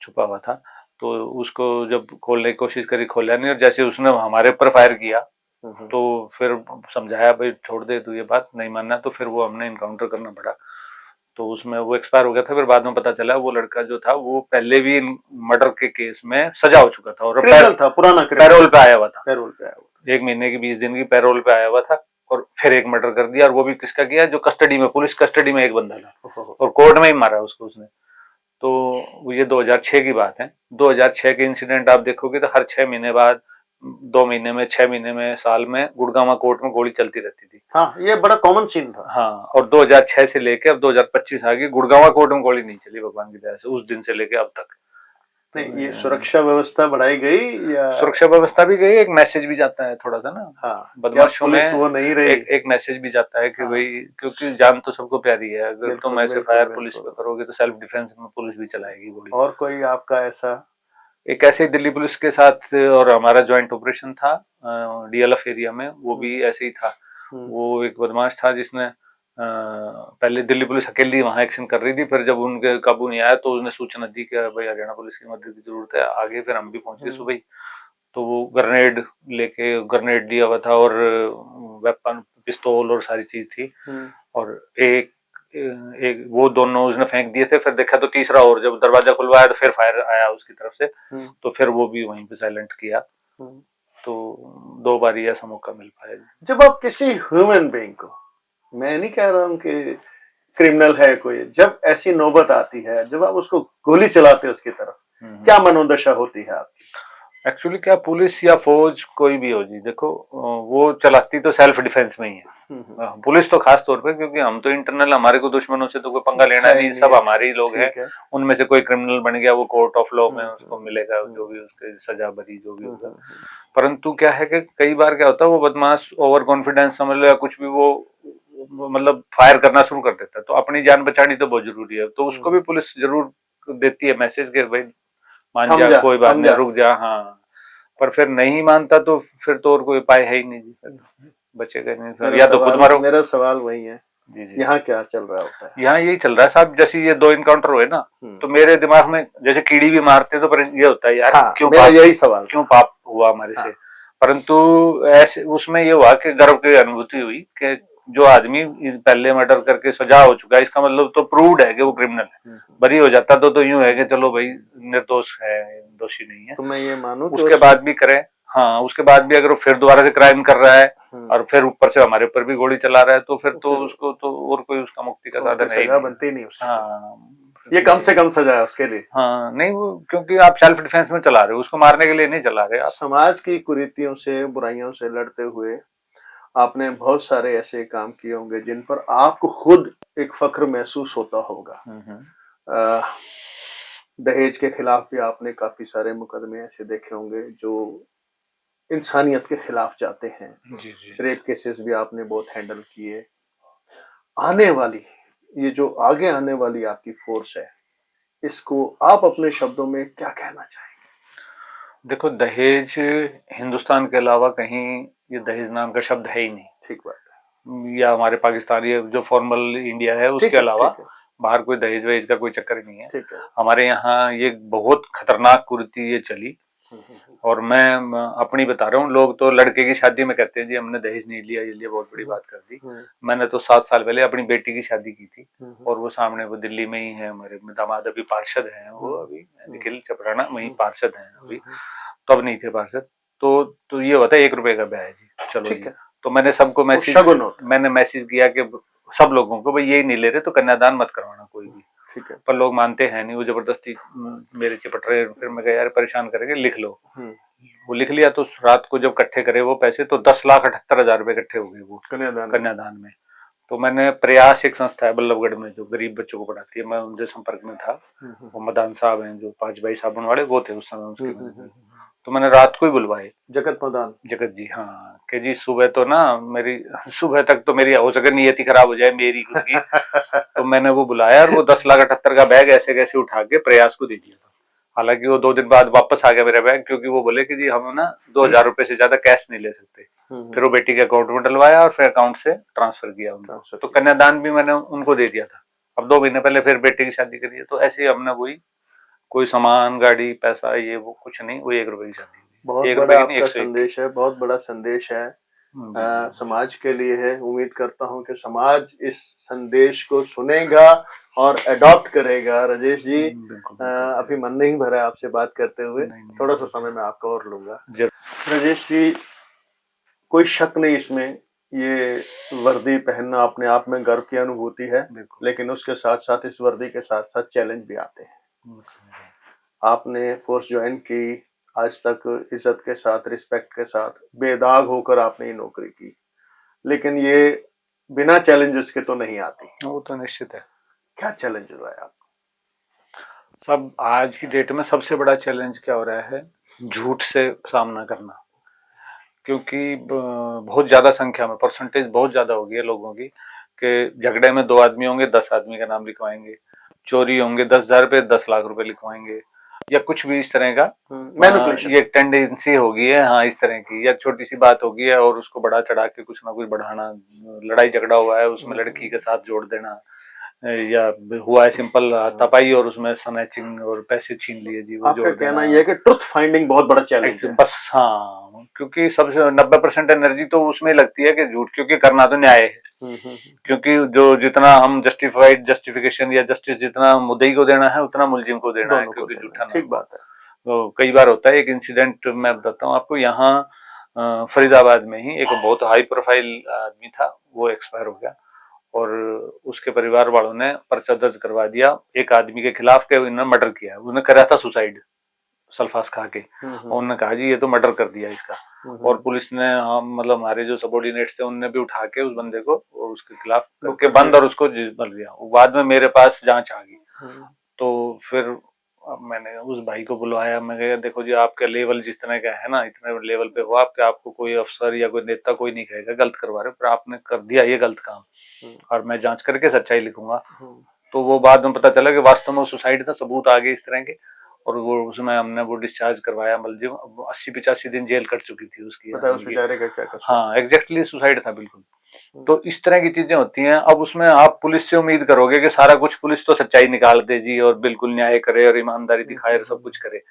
छुपा हुआ था। तो उसको जब खोलने की कोशिश करी, खोला नहीं, और जैसे उसने हमारे ऊपर फायर किया तो फिर समझाया भाई छोड़ दे तू, ये बात नहीं मानना, तो फिर वो हमने इनकाउंटर करना पड़ा। तो उसमें वो एक्सपायर हो गया था। फिर बाद में पता चला वो लड़का जो था वो पहले भी मर्डर के केस में सजा हो चुका था, और पुराना पैरोल पे आया हुआ था, 1 महीने की 20 दिन की पैरोल पे आया हुआ था, और फिर एक मर्डर कर दिया। और वो भी किसका किया, जो कस्टडी में, पुलिस कस्टडी में एक बंदा था, और कोर्ट में ही मारा उसको उसने। तो ये 2006 की बात है। 2006 के इंसिडेंट आप देखोगे तो हर 6 महीने बाद, 2 महीने में, 6 महीने में, साल में गुड़गांव कोर्ट में गोली चलती रहती थी। हाँ, ये बड़ा कॉमन सीन था। हाँ, और 2006 से लेके अब 2025 आ गई, गुड़गांव कोर्ट में गोली नहीं चली भगवान की दया से, उस दिन से लेके अब तक। नहीं, ये सुरक्षा व्यवस्था बढ़ाई गई या सुरक्षा व्यवस्था भी गई, एक मैसेज भी जाता है थोड़ा सा ना, हाँ, बदमाशों में वो नहीं रही। एक मैसेज भी जाता है कि हाँ, भाई, क्योंकि जान तो सबको प्यारी है, अगर तुम ऐसे फायर पुलिस पे करोगे तो सेल्फ डिफेंस में पुलिस भी चलाएगी गोली। और कोई आपका ऐसा? एक ऐसे दिल्ली पुलिस के साथ और हमारा ज्वाइंट ऑपरेशन था डीएलएफ एरिया में, वो भी ऐसे ही था। वो एक बदमाश था जिसने पहले दिल्ली पुलिस अकेली वहां एक्शन कर रही थी, फिर जब उनके काबू नहीं आया तो उसने सूचना दी कि भाई हरियाणा पुलिस की मदद की जरूरत है आगे, फिर हम भी पहुंच गए सुबह ही। तो वो ग्रेनेड दिया हुआ था और वेपन पिस्तौल और सारी चीज थी। और एक एक वो दोनों उसने फेंक दिए थे, फिर देखा तो तीसरा, और जब दरवाजा खुलवाया तो फिर फायर आया उसकी तरफ से, तो फिर वो भी वहीं पे साइलेंट किया। तो 2 बार ही ऐसा मौका मिल पाया। जब आप किसी ह्यूमन बीइंग को, मैं नहीं कह रहा हूं कि क्रिमिनल है कोई, जब ऐसी नौबत आती है, जब आप उसको गोली चलाते हो उसकी तरफ, क्या मनोदशा होती है आपकी? एक्चुअली क्या, पुलिस या फौज कोई भी हो जी, देखो वो चलाती तो सेल्फ डिफेंस में ही है। पुलिस तो खास तौर पे, क्योंकि हम तो इंटरनल, हमारे को दुश्मनों से तो कोई पंगा लेना नहीं, सब हमारे ही लोग हैं। उनमें से कोई क्रिमिनल बन गया वो कोर्ट ऑफ लॉ में उसको मिलेगा जो भी उसके सजा भरी जो भी होगा। परंतु क्या है कि कई बार क्या होता है, वो बदमाश ओवर कॉन्फिडेंस समझ लो या कुछ भी, वो मतलब फायर करना शुरू कर देता है। तो अपनी जान बचानी तो बहुत जरूरी है, तो उसको भी पुलिस जरूर देती है मैसेज के भाई मान जा, कोई बात नहीं, रुक जा। हाँ, पर फिर नहीं मानता तो फिर तो और कोई उपाय है ही नहीं जी, फिर बचेगा नहीं, या तो खुद मारो। मेरा सवाल वही है जी जी। यहाँ क्या चल रहा होता है? यहाँ यही चल रहा है साहब, जैसे ये 2 इनकाउंटर हुए ना, तो मेरे दिमाग में जैसे कीड़ी भी मारते तो पर ये होता है यार, क्यों मेरा यही सवाल, क्यों पाप हुआ हमारे से। परंतु ऐसे उसमें ये हुआ कि गर्व की अनुभूति हुई कि जो आदमी पहले मर्डर करके सजा हो चुका है, इसका मतलब तो प्रूव्ड है कि वो क्रिमिनल है। बरी हो जाता तो यूं है कि चलो भाई निर्दोष है, दोषी नहीं है। तो मैं ये मानूं उसके बाद भी करे, हाँ, उसके बाद भी अगर वो फिर दोबारा से क्राइम कर रहा है और फिर ऊपर से हमारे ऊपर भी गोली चला रहा है, तो फिर तो उसको तो और कोई उसका मुक्ति का साधन है, सजा बनती नहीं उसकी। हाँ, ये कम से कम सजा है उसके लिए। हाँ, नहीं वो क्योंकि आप सेल्फ डिफेंस में चला रहे हो, उसको मारने के लिए नहीं चला रहे आप। समाज की कुरीतियों से, बुराइयों से लड़ते हुए आपने बहुत सारे ऐसे काम किए होंगे जिन पर आपको खुद एक फख्र महसूस होता होगा। दहेज के खिलाफ भी आपने काफी सारे मुकदमे ऐसे देखे होंगे जो इंसानियत के खिलाफ जाते हैं। जी जी। रेप केसेस भी आपने बहुत हैंडल किए। आने वाली, ये जो आगे आने वाली आपकी फोर्स है, इसको आप अपने शब्दों में क्या कहना चाहेंगे? देखो, दहेज हिंदुस्तान के अलावा कहीं ये दहेज नाम का शब्द है ही नहीं। ठीक बात है। या हमारे पाकिस्तानी जो फॉर्मल इंडिया है उसके अलावा बाहर कोई दहेज वहेज का कोई चक्कर ही नहीं है। हमारे यहाँ ये बहुत खतरनाक कुरीति ये चली, और मैं अपनी बता रहा हूँ, लोग तो लड़के की शादी में कहते हैं जी हमने दहेज नहीं लिया, ये लिए बहुत बड़ी बात कर दी। मैंने तो 7 साल पहले अपनी बेटी की शादी की थी, और वो सामने वो दिल्ली में ही है, हमारे दामाद अभी पार्षद हैं, वो अभी निखिल चपराना वही पार्षद हैं अभी, तो अब नहीं थे पार्षद। तो ये होता है 1 रुपए का ब्याह है जी, चलो जी। तो मैंने सबको मैसेज किया कि सब लोगों को भाई यही नहीं ले रहे तो कन्यादान मत करवाना कोई भी। पर लोग मानते हैं नहीं, वो जबरदस्ती मेरे चिपट रहे। फिर मैं कहा यार परेशान करेंगे, लिख लो। वो लिख लिया, तो रात को जब इकट्ठे करे वो पैसे, तो 10,78,000 रुपए इकट्ठे हो गए वो कन्यादान में। तो मैंने प्रयास, एक संस्था है बल्लभगढ़ में जो गरीब बच्चों को पढ़ाती है, मैं उनसे संपर्क में था। वो मदान साहब हैं जो 5 भाई साबुन वाले, वो थे उस समय। तो मैंने रात को ही बुलवाए, जगत जी, हाँ, कि जी सुबह तो ना मेरी, सुबह तक तो मेरी हो सके नियति खराब हो जाए मेरी खुद की। तो मैंने वो बुलाया और वो 10,78,000 का बैग ऐसे कैसे उठा के प्रयास को दे दिया था। हालांकि वो 2 दिन बाद वापस आ गया मेरा बैग, क्योंकि वो बोले कि जी हम ना 2,000 रुपए से ज्यादा कैश नहीं ले सकते। फिर वो बेटी के अकाउंट में डलवाया और फिर अकाउंट से ट्रांसफर किया उनको। तो कन्यादान भी मैंने उनको दे दिया था। अब 2 महीने पहले फिर बेटी की शादी करी है, तो ऐसे ही हमने वही, कोई सामान, गाड़ी, पैसा, ये वो कुछ नहीं, वो 1 रुपए की शादी। बहुत बड़ा आपका संदेश है, बहुत बड़ा संदेश है, समाज के लिए है। उम्मीद करता हूं कि समाज इस संदेश को सुनेगा और अडॉप्ट करेगा। राजेश जी, अभी मन नहीं भरा है आपसे बात करते हुए, थोड़ा सा समय मैं आपका और लूंगा। राजेश जी, कोई शक नहीं इसमें, ये वर्दी पहनना अपने आप में गर्व की अनुभूति है, लेकिन उसके साथ साथ इस वर्दी के साथ साथ चैलेंज भी आते हैं। आपने फोर्स ज्वाइन की, आज तक इज्जत के साथ, रिस्पेक्ट के साथ, बेदाग होकर आपने ये नौकरी की, लेकिन ये बिना चैलेंजेस के तो नहीं आती। वो तो निश्चित है। क्या चैलेंज हुआ है आपको? सब आज की डेट में सबसे बड़ा चैलेंज क्या हो रहा है, झूठ से सामना करना। क्योंकि बहुत ज्यादा संख्या में परसेंटेज बहुत ज्यादा हो गई है लोगों की कि झगड़े में 2 आदमी होंगे 10 आदमी का नाम लिखवाएंगे, चोरी होंगे 10,000 रुपए 10 लाख रुपए लिखवाएंगे, या कुछ भी इस तरह का मैनिपुलेशन, ये टेंडेंसी हो गई है। हाँ, इस तरह की, या छोटी सी बात होगी है और उसको बढ़ा चढ़ा के कुछ ना कुछ बढ़ाना, लड़ाई झगड़ा हुआ है उसमें लड़की के साथ जोड़ देना, या हुआ है सिंपल तपाई और उसमें स्नैचिंग और पैसे छीन लिए जी, वो आपका कहना ये है कि ट्रुथ फाइंडिंग बहुत बड़ा चैलेंज है। बस हाँ, क्योंकि सबसे 90% एनर्जी तो उसमें लगती है कि झूठ, क्योंकि करना तो न्याय है। क्योंकि जो जितना हम जस्टिफिकेशन या जस्टिस जितना मुद्दई को देना है उतना मुलजिम को देना है, क्योंकि झूठा ठीक बात है। तो कई बार होता है। एक इंसिडेंट मैं बताता हूँ आपको, यहाँ फरीदाबाद में ही एक बहुत हाई प्रोफाइल आदमी था, वो एक्सपायर हो गया और उसके परिवार वालों ने पर्चा दर्ज करवा दिया एक आदमी के खिलाफ के उन्होंने मर्डर किया। उन्होंने करा था सुसाइड सल्फास खा के, और उन्होंने कहा जी ये तो मर्डर कर दिया इसका। और पुलिस ने, हम मतलब हमारे जो सबॉर्डिनेट्स थे उनने भी उठा के उस बंदे को और उसके खिलाफ करके बंद और उसको बल दिया। बाद में मेरे पास जांच आ गई, तो फिर मैंने उस भाई को बुलवाया। मैं कहा देखो जी, आपका लेवल जिस तरह का है ना, इतने लेवल पे हो आप, आपको कोई अफसर या कोई नेता कोई नहीं कहेगा गलत करवा रहे, पर आपने कर दिया ये गलत काम और मैं जांच करके सच्चाई लिखूंगा। तो वो बाद में पता चला कि वास्तव में सुसाइड था, सबूत आ गए इस तरह के, और वो उसमें हमने वो डिस्चार्ज करवाया। मतलब 80-85 दिन जेल कट चुकी थी उसकी। पता है उस बेचारे का क्या कसूर? हाँ, एग्जैक्टली सुसाइड था बिल्कुल। तो इस तरह की चीजें होती हैं। अब उसमें आप पुलिस से उम्मीद करोगे कि सारा कुछ पुलिस तो सच्चाई निकाल दे जी और बिल्कुल न्याय करे और ईमानदारी दिखाए और सब कुछ करे।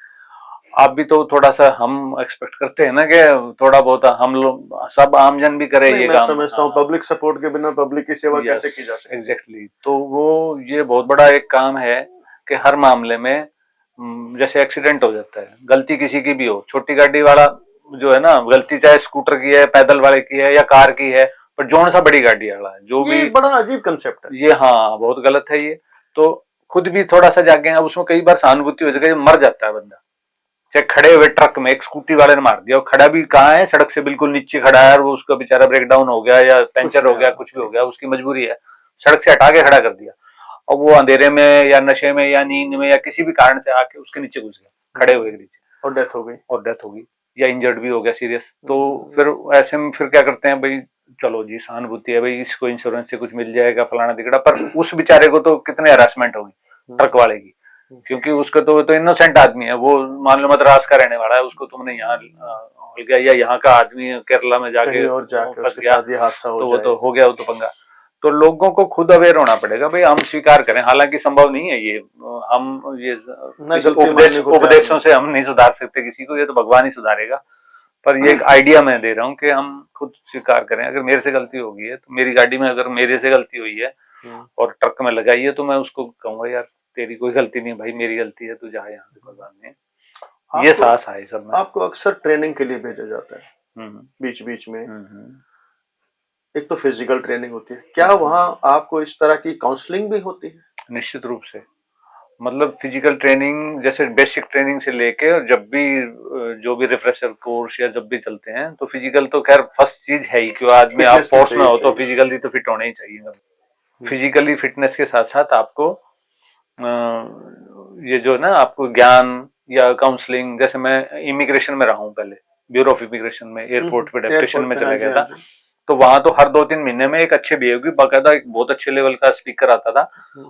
आप भी तो थोड़ा सा हम एक्सपेक्ट करते हैं ना कि थोड़ा बहुत हम लोग सब आमजन भी करे ये मैं काम। समझता हूँ पब्लिक सपोर्ट के बिना पब्लिक की सेवा कैसे की जा सकती है। एग्जैक्टली, तो वो ये बहुत बड़ा एक काम है कि हर मामले में जैसे एक्सीडेंट हो जाता है, गलती किसी की भी हो, छोटी गाड़ी वाला जो है ना, गलती चाहे स्कूटर की है, पैदल वाले की है या कार की है, पर जोन सा बड़ी गाड़ी वाला है जो ये भी, बड़ा अजीब कंसेप्ट है ये हाँ बहुत गलत है ये। तो खुद भी थोड़ा सा जागे, अब उसमें कई बार सहानुभूति हो जाती है, मर जाता है बंदा। चाहे खड़े हुए ट्रक में एक स्कूटी वाले ने मार दिया, और खड़ा भी कहाँ है, सड़क से बिल्कुल नीचे खड़ा है, और वो उसका बेचारा ब्रेक डाउन हो गया या पंचर हो गया, कुछ भी हो गया, उसकी मजबूरी है, सड़क से हटा के खड़ा कर दिया, और वो अंधेरे में या नशे में या नींद में या किसी भी कारण से आके उसके नीचे घुस गया, खड़े हुए के नीचे, और डेथ हो गई या इंजर्ड भी हो गया सीरियस। तो फिर ऐसे में फिर क्या करते हैं भाई, चलो जी सहानुभूति है भाई, इसको इंश्योरेंस से कुछ मिल जाएगा फलाना दिगड़ा, पर उस बेचारे को तो कितने हरासमेंट होगी ट्रक वाले की, क्योंकि उसका तो इनोसेंट आदमी है, वो मान लो मद्रास का रहने वाला है, उसको तुमने यहाँ हल गया, या यहाँ का आदमी केरला में जाके फंस गया, तो वो तो हो गया, वो तो पंगा। तो लोगों को खुद अवेयर होना पड़ेगा भाई, हम स्वीकार करें, हालांकि संभव नहीं है ये, हम ये उपदेशों से हम नहीं सुधार सकते किसी को, ये तो भगवान ही सुधारेगा। पर ये एक आइडिया मैं दे रहा हूँ कि हम खुद स्वीकार करें, अगर मेरे से गलती होगी है तो मेरी गाड़ी में अगर मेरे से गलती हुई है और ट्रक में लगाई है, तो मैं उसको कहूंगा यार तेरी कोई गलती नहीं भाई, मेरी गलती है, तू जा यहाँ से भगवान ने, ये साहस आए सब में। आपको अक्सर ट्रेनिंग के लिए भेजा जाता है बीच बीच में, एक तो फिजिकल ट्रेनिंग होती है, क्या वहाँ आपको इस तरह की काउंसलिंग भी होती है? निश्चित रूप से, मतलब फिजिकल ट्रेनिंग जैसे बेसिक ट्रेनिंग से लेके, और जब भी जो भी रिफ्रेशर कोर्स या जब भी चलते हैं, तो फिजिकल तो खैर फर्स्ट चीज है ही, क्यों आदमी आप फोर्स में हो तो फिजिकली तो फिट होना ही चाहिए। फिजिकली फिटनेस के साथ साथ आपको ये जो ना आपको ज्ञान या काउंसलिंग, जैसे मैं इमिग्रेशन में रहा हूँ पहले, ब्यूरो ऑफ इमिग्रेशन में, एयरपोर्ट पे डेप्यूटेशन में चला गया था, तो वहां तो हर 2-3 महीने में एक अच्छे बिहेव की बाकायदा एक बहुत अच्छे लेवल का स्पीकर आता था,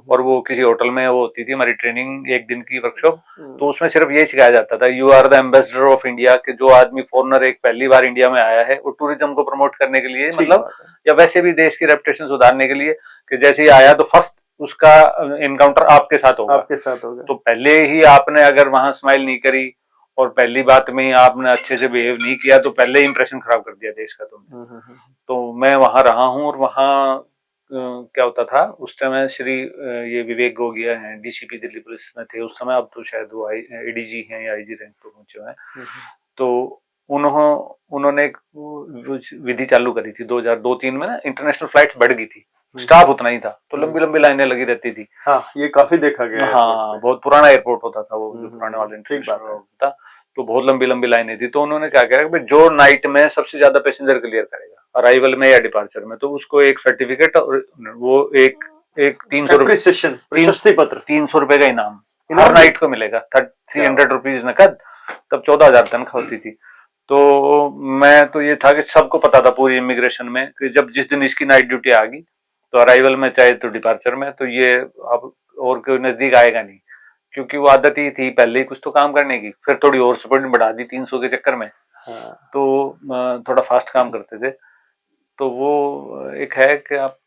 और वो किसी होटल में वो होती थी हमारी ट्रेनिंग, एक दिन की वर्कशॉप, तो उसमें सिर्फ यही सिखाया जाता था, you are the ambassador of India, कि जो आदमी फॉरेनर एक पहली बार इंडिया में आया है, वो टूरिज्म को प्रमोट करने के लिए, मतलब या वैसे भी देश की रेपुटेशन सुधारने के लिए, कि जैसे ही आया तो फर्स्ट उसका इनकाउंटर आपके साथ होगा, तो पहले ही आपने अगर वहां स्माइल नहीं करी और पहली बात में ही आपने अच्छे से बिहेव नहीं किया, तो पहले ही इंप्रेशन खराब कर दिया देश का तुमने। तो मैं वहां रहा हूँ, और वहां क्या होता था उस टाइम, श्री ये विवेक गोगिया हैं, डीसीपी दिल्ली पुलिस में थे उस समय, अब तो शायद वो एडीजी हैं या आईजी रैंक पर पहुंचे हैं। तो उन्होंने एक विधि चालू करी थी 2002-3 में ना, इंटरनेशनल फ्लाइट्स बढ़ गई थी, स्टाफ उतना ही था, तो लंबी लंबी लाइनें लगी रहती थी। हाँ, ये काफी देखा गया है। हाँ, बहुत पुराना एयरपोर्ट होता था वो, जो पुराने वाले इंटरनेशनल था, तो बहुत लंबी लंबी लाइनें थी। तो उन्होंने क्या किया कि जो नाइट में सबसे ज्यादा पैसेंजर क्लियर करेगा अराइवल में या डिपार्चर में, तो उसको एक सर्टिफिकेट और वो एक 300 रुपए 300 रुपए का इनाम, हर नाइट को मिलेगा 300 रुपीज नकद, तब 14,000 तनख्वाह होती थी। तो मैं तो ये था कि सबको पता था पूरी इमिग्रेशन में कि जब जिस दिन इसकी नाइट ड्यूटी आ गई तो अराइवल में चाहे तो डिपार्चर में, तो ये अब और कोई नजदीक आएगा नहीं, क्योंकि वो आदत ही थी पहले ही कुछ तो काम करने की। फिर थोड़ी और सपोर्ट बढ़ा दी 300 के चक्कर में। हाँ। तो थोड़ा फास्ट काम करते थे। तो वो एक है कि आप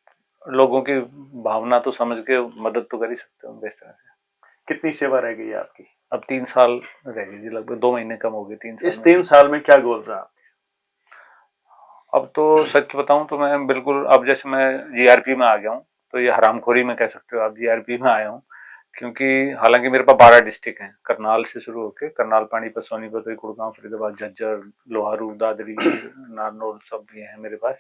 लोगों की भावना तो समझ के मदद तो कर ही सकते हो इस तरह से। कितनी सेवा रह गई है आपकी? अब 3 साल रह गई जी, लगभग 2 महीने कम हो गए 3 साल। इस 3 साल में क्या गोल रहा? अब तो सच बताऊं तो मैं बिल्कुल, अब जैसे मैं जीआरपी में आ गया हूँ, तो ये हरामखोरी में कह सकते हो आप, जीआरपी में आया हूँ। क्योंकि हालांकि मेरे पास 12 डिस्ट्रिक्ट हैं, करनाल से शुरू होके करनाल, पानीपत, सोनीपत, गुड़गांव, फरीदाबाद, झज्जर, लोहारू, दादरी, नारनौल सब ये है मेरे पास।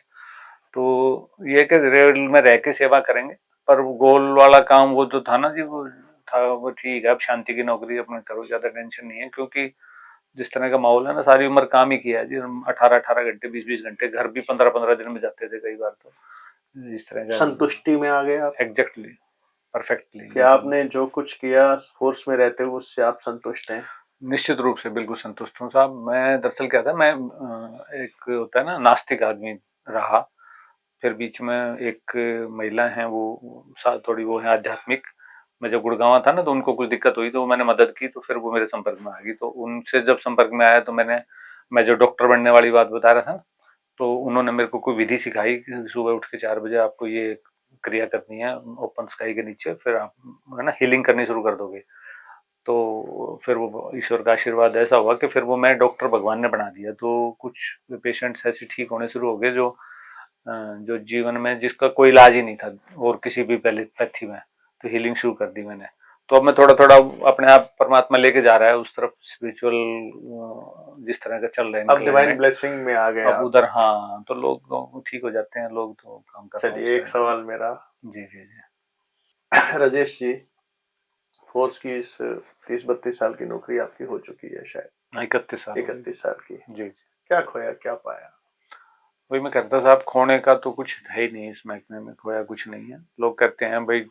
तो ये कि रेल में रह के सेवा करेंगे, पर गोल वाला काम वो जो था ना जी, वो था वो ठीक है। अब शांति की नौकरी अपने करो, ज्यादा टेंशन नहीं है, क्योंकि जिस तरह का माहौल है ना, सारी उम्र काम ही किया है जी। हम 18-18 घंटे, 20-20 घंटे, घर भी 15-15 दिन में जाते थे कई बार। तो इस तरह का संतुष्टि में आ गए आप? Exactly, perfectly. कि आपने जो कुछ किया फोर्स में रहते हुए उससे आप संतुष्ट हैं? निश्चित रूप से बिल्कुल संतुष्ट हूँ साहब। मैं दरअसल क्या था, मैं एक होता है ना नास्तिक आदमी रहा, फिर बीच में एक महिला है वो थोड़ी वो है आध्यात्मिक। मैं जब गुड़गांव था ना, तो उनको कुछ दिक्कत हुई तो मैंने मदद की, तो फिर वो मेरे संपर्क में आ गई। तो उनसे जब संपर्क में आया तो मैं जो डॉक्टर बनने वाली बात बता रहा था, तो उन्होंने मेरे को कोई विधि सिखाई कि सुबह उठ के 4 बजे आपको ये क्रिया करनी है ओपन स्काई के नीचे, फिर आप है ना हीलिंग करनी शुरू कर दोगे। तो फिर वो ईश्वर का आशीर्वाद ऐसा हुआ कि फिर वो मैं डॉक्टर भगवान ने बना दिया। तो कुछ पेशेंट्स ऐसे ठीक होने शुरू हो गए जो जीवन में जिसका कोई इलाज ही नहीं था और किसी भी पहले पैथी में, तो हीलिंग शुरू कर दी मैंने। तो अब मैं थोड़ा थोड़ा अपने आप परमात्मा लेके जा रहा है उस तरफ, स्पिरिचुअल जिस तरह का चल रहा है। अब डिवाइन ब्लेसिंग में आ गए अब उधर, हाँ, तो लोग ठीक हो जाते हैं, लोग तो काम कर रहे हैं। चलिए एक सवाल मेरा। जी जी जी राजेश जी, फोर्स की इस 30-32 साल की नौकरी आपकी हो चुकी है शायद? 31 साल। 31 साल की। जी। क्या खोया, क्या पाया? वही मैं कहता साहब, खोने का तो कुछ है ही नहीं इस महकमे में, खोया कुछ नहीं है। लोग कहते हैं भाई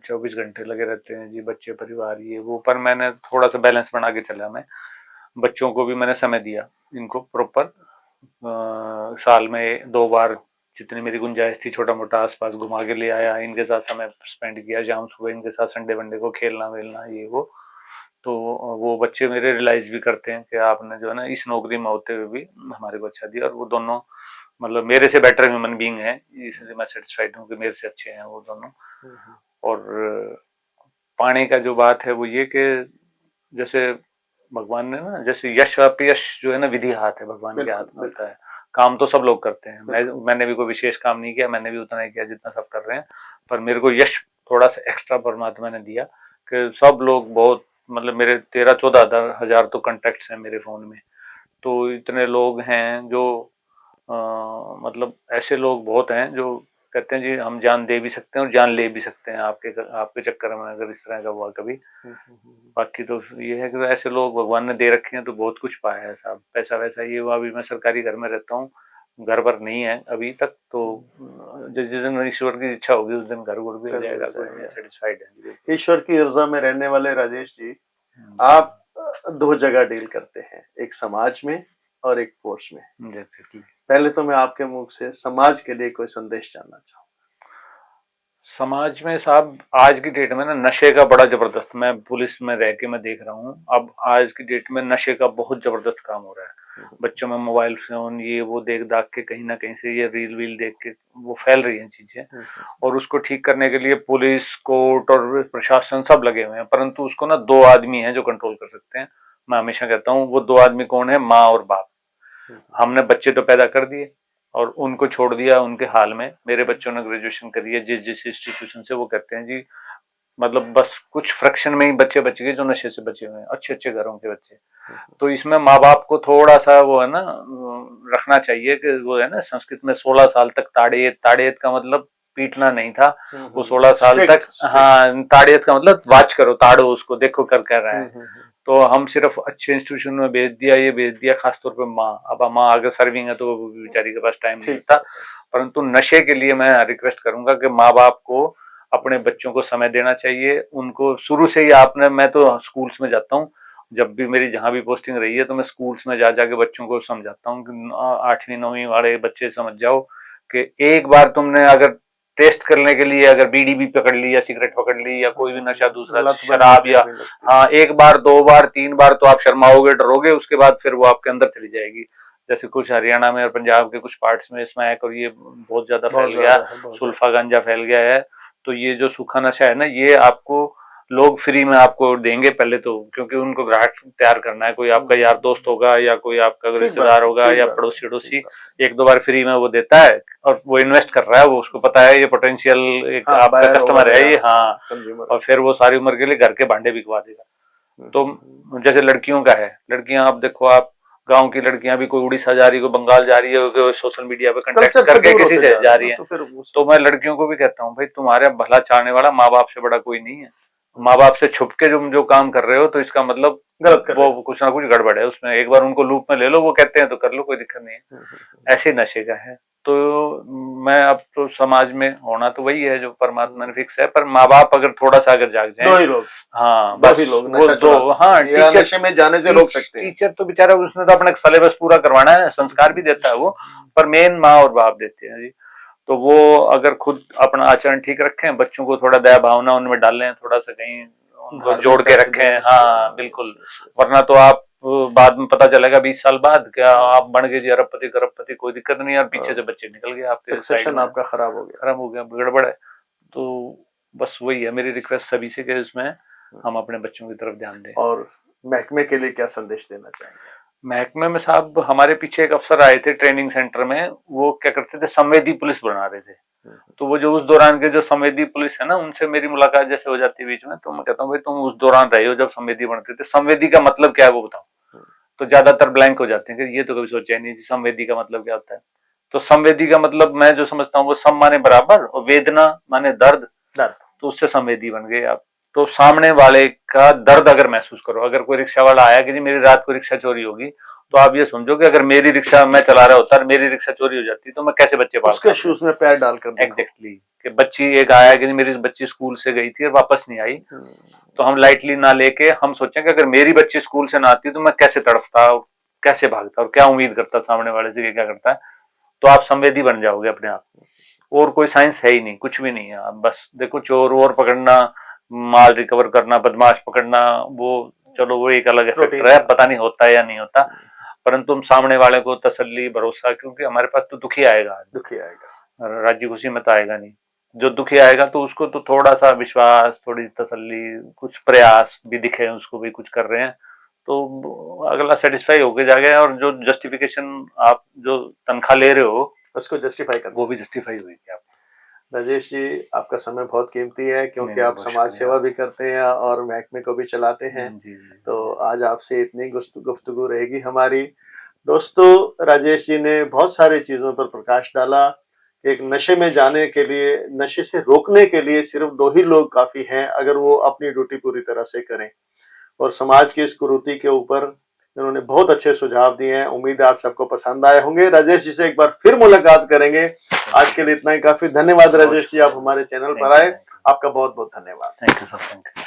24 घंटे लगे रहते हैं जी, बच्चे, परिवार, ये वो, पर मैंने थोड़ा सा बैलेंस बना के चला। मैं बच्चों को भी मैंने समय दिया, इनको प्रॉपर साल में 2 बार जितनी मेरी गुंजाइश थी, छोटा मोटा आसपास घुमा के ले आया, इनके साथ समय स्पेंड किया, शाम सुबह इनके साथ संडे वनडे को खेलना वेलना ये वो। तो वो बच्चे मेरे रियलाइज भी करते हैं कि आपने जो है ना इस नौकरी में होते हुए भी हमारे को अच्छा दिया। और वो दोनों मतलब मेरे से बेटर ह्यूमन बीइंग है, इसलिए मैं सेटिस्फाइड हूँ कि मेरे से अच्छे हैं वो दोनों। और पाने का जो बात है वो ये कि जैसे भगवान ने ना, जैसे यश अपयश जो है ना विधि हाथ है, भगवान के हाथ में होता है। काम तो सब लोग करते हैं, मैंने भी कोई विशेष काम नहीं किया, मैंने भी उतना ही किया जितना सब कर रहे हैं, पर मेरे को यश थोड़ा सा एक्स्ट्रा परमात्मा ने दिया कि सब लोग बहुत, मतलब मेरे 13-14 हजार तो कॉन्टेक्ट्स हैं मेरे फोन में। तो इतने लोग हैं जो मतलब ऐसे लोग बहुत हैं जो कहते हैं जी हम जान दे भी सकते हैं और जान ले भी सकते हैं आपके चक्कर में, अगर इस तरह का हुआ कभी। बाकी तो ये है कि ऐसे लोग भगवान ने दे रखे हैं तो बहुत कुछ पाया है साहब। पैसा वैसा ये हुआ, अभी मैं सरकारी घर में रहता हूँ, घर पर नहीं है अभी तक। तो जिस दिन ईश्वर की इच्छा होगी उस दिन घर गुड़ भी हो जाएगा, सेटिस्फाइड है। ईश्वर की रजा में रहने वाले राजेश जी, आप 2 जगह डील करते हैं, एक समाज में और एक फोर्स में। पहले तो मैं आपके मुख से समाज के लिए कोई संदेश जानना चाहूंगा। समाज में साहब आज की डेट में ना नशे का बड़ा जबरदस्त, मैं पुलिस में रह के मैं देख रहा हूँ, अब आज की डेट में नशे का बहुत जबरदस्त काम हो रहा है। बच्चों में मोबाइल फोन ये वो देख दाख के कहीं ना कहीं से ये रील वील देख के वो फैल रही हैं चीजें, और उसको ठीक करने के लिए पुलिस, कोर्ट और प्रशासन सब लगे हुए हैं, परंतु उसको ना 2 आदमी हैं जो कंट्रोल कर सकते हैं। मैं हमेशा कहता हूँ वो 2 आदमी कौन है, माँ और बाप। हमने बच्चे तो पैदा कर दिए और उनको छोड़ दिया उनके हाल में। मेरे बच्चों ने ग्रेजुएशन करी है जिस इंस्टीट्यूशन से, वो कहते हैं जी मतलब बस कुछ फ्रैक्शन में ही बच्चे बच गए जो नशे से बचे हुए हैं, अच्छे अच्छे घरों के बच्चे। तो इसमें माँ बाप को थोड़ा सा वो है ना रखना चाहिए कि वो है ना, संस्कृत में 16 साल तक ताड़ेत, ताड़ेत का मतलब पीटना नहीं था, वो 16 साल तक, हाँ, ताड़ेत का मतलब वाच करो, ताड़ो उसको, देखो कर रहा है। तो हम सिर्फ अच्छे इंस्टीट्यूशन में भेज दिया, ये भेज दिया, खासतौर पे माँ। अब माँ अगर सर्विंग है तो बेचारी के पास टाइम नहीं था, परंतु नशे के लिए मैं रिक्वेस्ट करूंगा कि माँ बाप को अपने बच्चों को समय देना चाहिए, उनको शुरू से ही आपने, मैं तो स्कूल्स में जाता हूँ, जब भी मेरी जहां भी पोस्टिंग रही है तो मैं स्कूल्स में जा जाके बच्चों को समझाता हूँ कि 8वीं 9वीं वाले बच्चे समझ जाओ कि एक बार तुमने अगर टेस्ट करने के लिए अगर बीड़ी भी पकड़ ली या सिगरेट पकड़ ली या कोई भी नशा दूसरा शराब या हाँ, एक बार 2 बार 3 बार तो आप शर्माओगे, डरोगे, उसके बाद फिर वो आपके अंदर चली जाएगी। जैसे कुछ हरियाणा में और पंजाब के कुछ पार्ट्स में स्मैक और ये बहुत ज्यादा फैल गया, सुल्फा गांजा फैल गया है। तो ये जो सूखा नशा है ना, ये आपको लोग फ्री में आपको देंगे पहले तो, क्योंकि उनको ग्राहक तैयार करना है। कोई आपका यार दोस्त होगा या कोई आपका रिश्तेदार होगा या पड़ोसी अड़ोसी, 1-2 बार फ्री में वो देता है और वो इन्वेस्ट कर रहा है, वो उसको पता है ये पोटेंशियल एक आपका कस्टमर है ये, हाँ, और फिर वो सारी उम्र के लिए घर के भांडे बिकवा देगा। तो जैसे लड़कियों का है, लड़कियां आप देखो, आप गांव की लड़कियां भी कोई उड़ीसा जा रही है, कोई बंगाल जा रही है, सोशल मीडिया पे कंटेक्ट करके किसी से जा रही है, तो मैं लड़कियों को भी कहता हूँ भाई तुम्हारे भला चाहने वाला माँ बाप से बड़ा कोई नहीं है। माँ बाप से छुप के जो काम कर रहे हो तो इसका मतलब गलत कर वो कुछ ना कुछ गड़बड़ है उसमें। एक बार उनको लूप में ले लो, वो कहते हैं तो कर लो, कोई दिक्कत नहीं है। ऐसे नशे का है। तो मैं अब तो समाज में होना तो वही है जो परमात्मा ने फिक्स है, पर माँ बाप अगर थोड़ा सा अगर जाग जाए, 2 ही लोग, हाँ बस लोग वो दो, हाँ, टीचर में जाने से रोक सकते हैं। टीचर तो बेचारा उसने तो अपना सिलेबस पूरा करवाना है, संस्कार भी देता है वो, पर मेन माँ और बाप देते हैं जी। तो वो अगर खुद अपना आचरण ठीक रखें, बच्चों को थोड़ा दया भावना उनमें डालें, थोड़ा सा कहीं उनको जोड़ के रखें, हाँ बिल्कुल, वरना तो आप बाद में पता चलेगा 20 साल बाद क्या आप बन गए जी अरबपति करोड़पति, कोई दिक्कत नहीं, और पीछे से बच्चे निकल गए आपके, सक्सेशन आपका खराब हो गया, गड़बड़ है। तो बस वही है मेरी रिक्वेस्ट सभी से कि इसमें हम अपने बच्चों की तरफ ध्यान दें। और महकमे के लिए क्या संदेश देना चाहेंगे? महकमे में साहब, हमारे पीछे एक अफसर आए थे ट्रेनिंग सेंटर में, वो क्या करते थे, संवेदी पुलिस बना रहे थे। तो वो जो उस दौरान के जो संवेदी पुलिस है ना, उनसे मेरी मुलाकात जैसे हो जाती है बीच में, तो मैं कहता हूँ भाई तुम उस दौरान रहे हो जब संवेदी बनते थे, संवेदी का मतलब क्या है वो बताओ। तो ज्यादातर ब्लैंक हो जाते हैं कि ये तो कभी सोचा ही नहीं संवेदी का मतलब क्या होता है। तो संवेदी का मतलब मैं जो समझता हूँ वो सम माने बराबर और वेदना माने दर्द, तो उससे संवेदी बन गए आप। तो सामने वाले का दर्द अगर महसूस करो, अगर कोई रिक्शा वाला आया कि जी मेरी रात को रिक्शा चोरी होगी, तो आप ये समझो कि अगर मेरी रिक्शा मैं चला रहा होता और मेरी रिक्शा चोरी हो जाती तो मैं कैसे बच्चे पालता, उसके शूज में पैर डालकर। एग्जैक्टली, कि बच्ची एक आया कि मेरी बच्ची स्कूल से गई थी और वापस नहीं आई, तो हम लाइटली ना लेके हम सोचें कि अगर मेरी बच्ची स्कूल से ना आती तो मैं कैसे तड़पता, कैसे भागता और क्या उम्मीद करता सामने वाले से क्या करता है। तो आप संवेदी बन जाओगे अपने आप। और कोई साइंस है ही नहीं, कुछ भी नहीं है। आप बस देखो, चोर वोर पकड़ना, माल रिकवर करना, बदमाश पकड़ना, वो चलो वो एक अलग फैक्टर है, पता नहीं होता है या नहीं होता, परंतु हम सामने वाले को तसल्ली भरोसा, क्योंकि हमारे पास तो दुखी आएगा, राजी खुशी में तो आएगा नहीं। जो दुखी आएगा तो उसको तो थोड़ा सा विश्वास, थोड़ी तसल्ली, कुछ प्रयास भी दिखे उसको भी कुछ कर रहे हैं, तो अगला सेटिस्फाई होके जाएगा। और जो जस्टिफिकेशन आप जो तनख्वाह ले रहे हो उसको जस्टिफाई करना, वो भी जस्टिफाई होगी। आप राजेश जी, आपका समय बहुत कीमती है, क्योंकि आप समाज सेवा भी करते हैं और महकमे को भी चलाते हैं। तो आज आपसे इतनी गुफ्तगू रहेगी हमारी। दोस्तों, राजेश जी ने बहुत सारी चीजों पर प्रकाश डाला। एक नशे में जाने के लिए, नशे से रोकने के लिए सिर्फ 2 ही लोग काफी हैं, अगर वो अपनी ड्यूटी पूरी तरह से करें। और समाज की इस कुरीति के ऊपर उन्होंने बहुत अच्छे सुझाव दिए हैं। उम्मीद है आप सबको पसंद आए होंगे। राजेश जी से एक बार फिर मुलाकात करेंगे। आज के लिए इतना ही काफी। धन्यवाद राजेश जी, आप हमारे चैनल पर आए। आपका बहुत बहुत धन्यवाद। Thank you sir.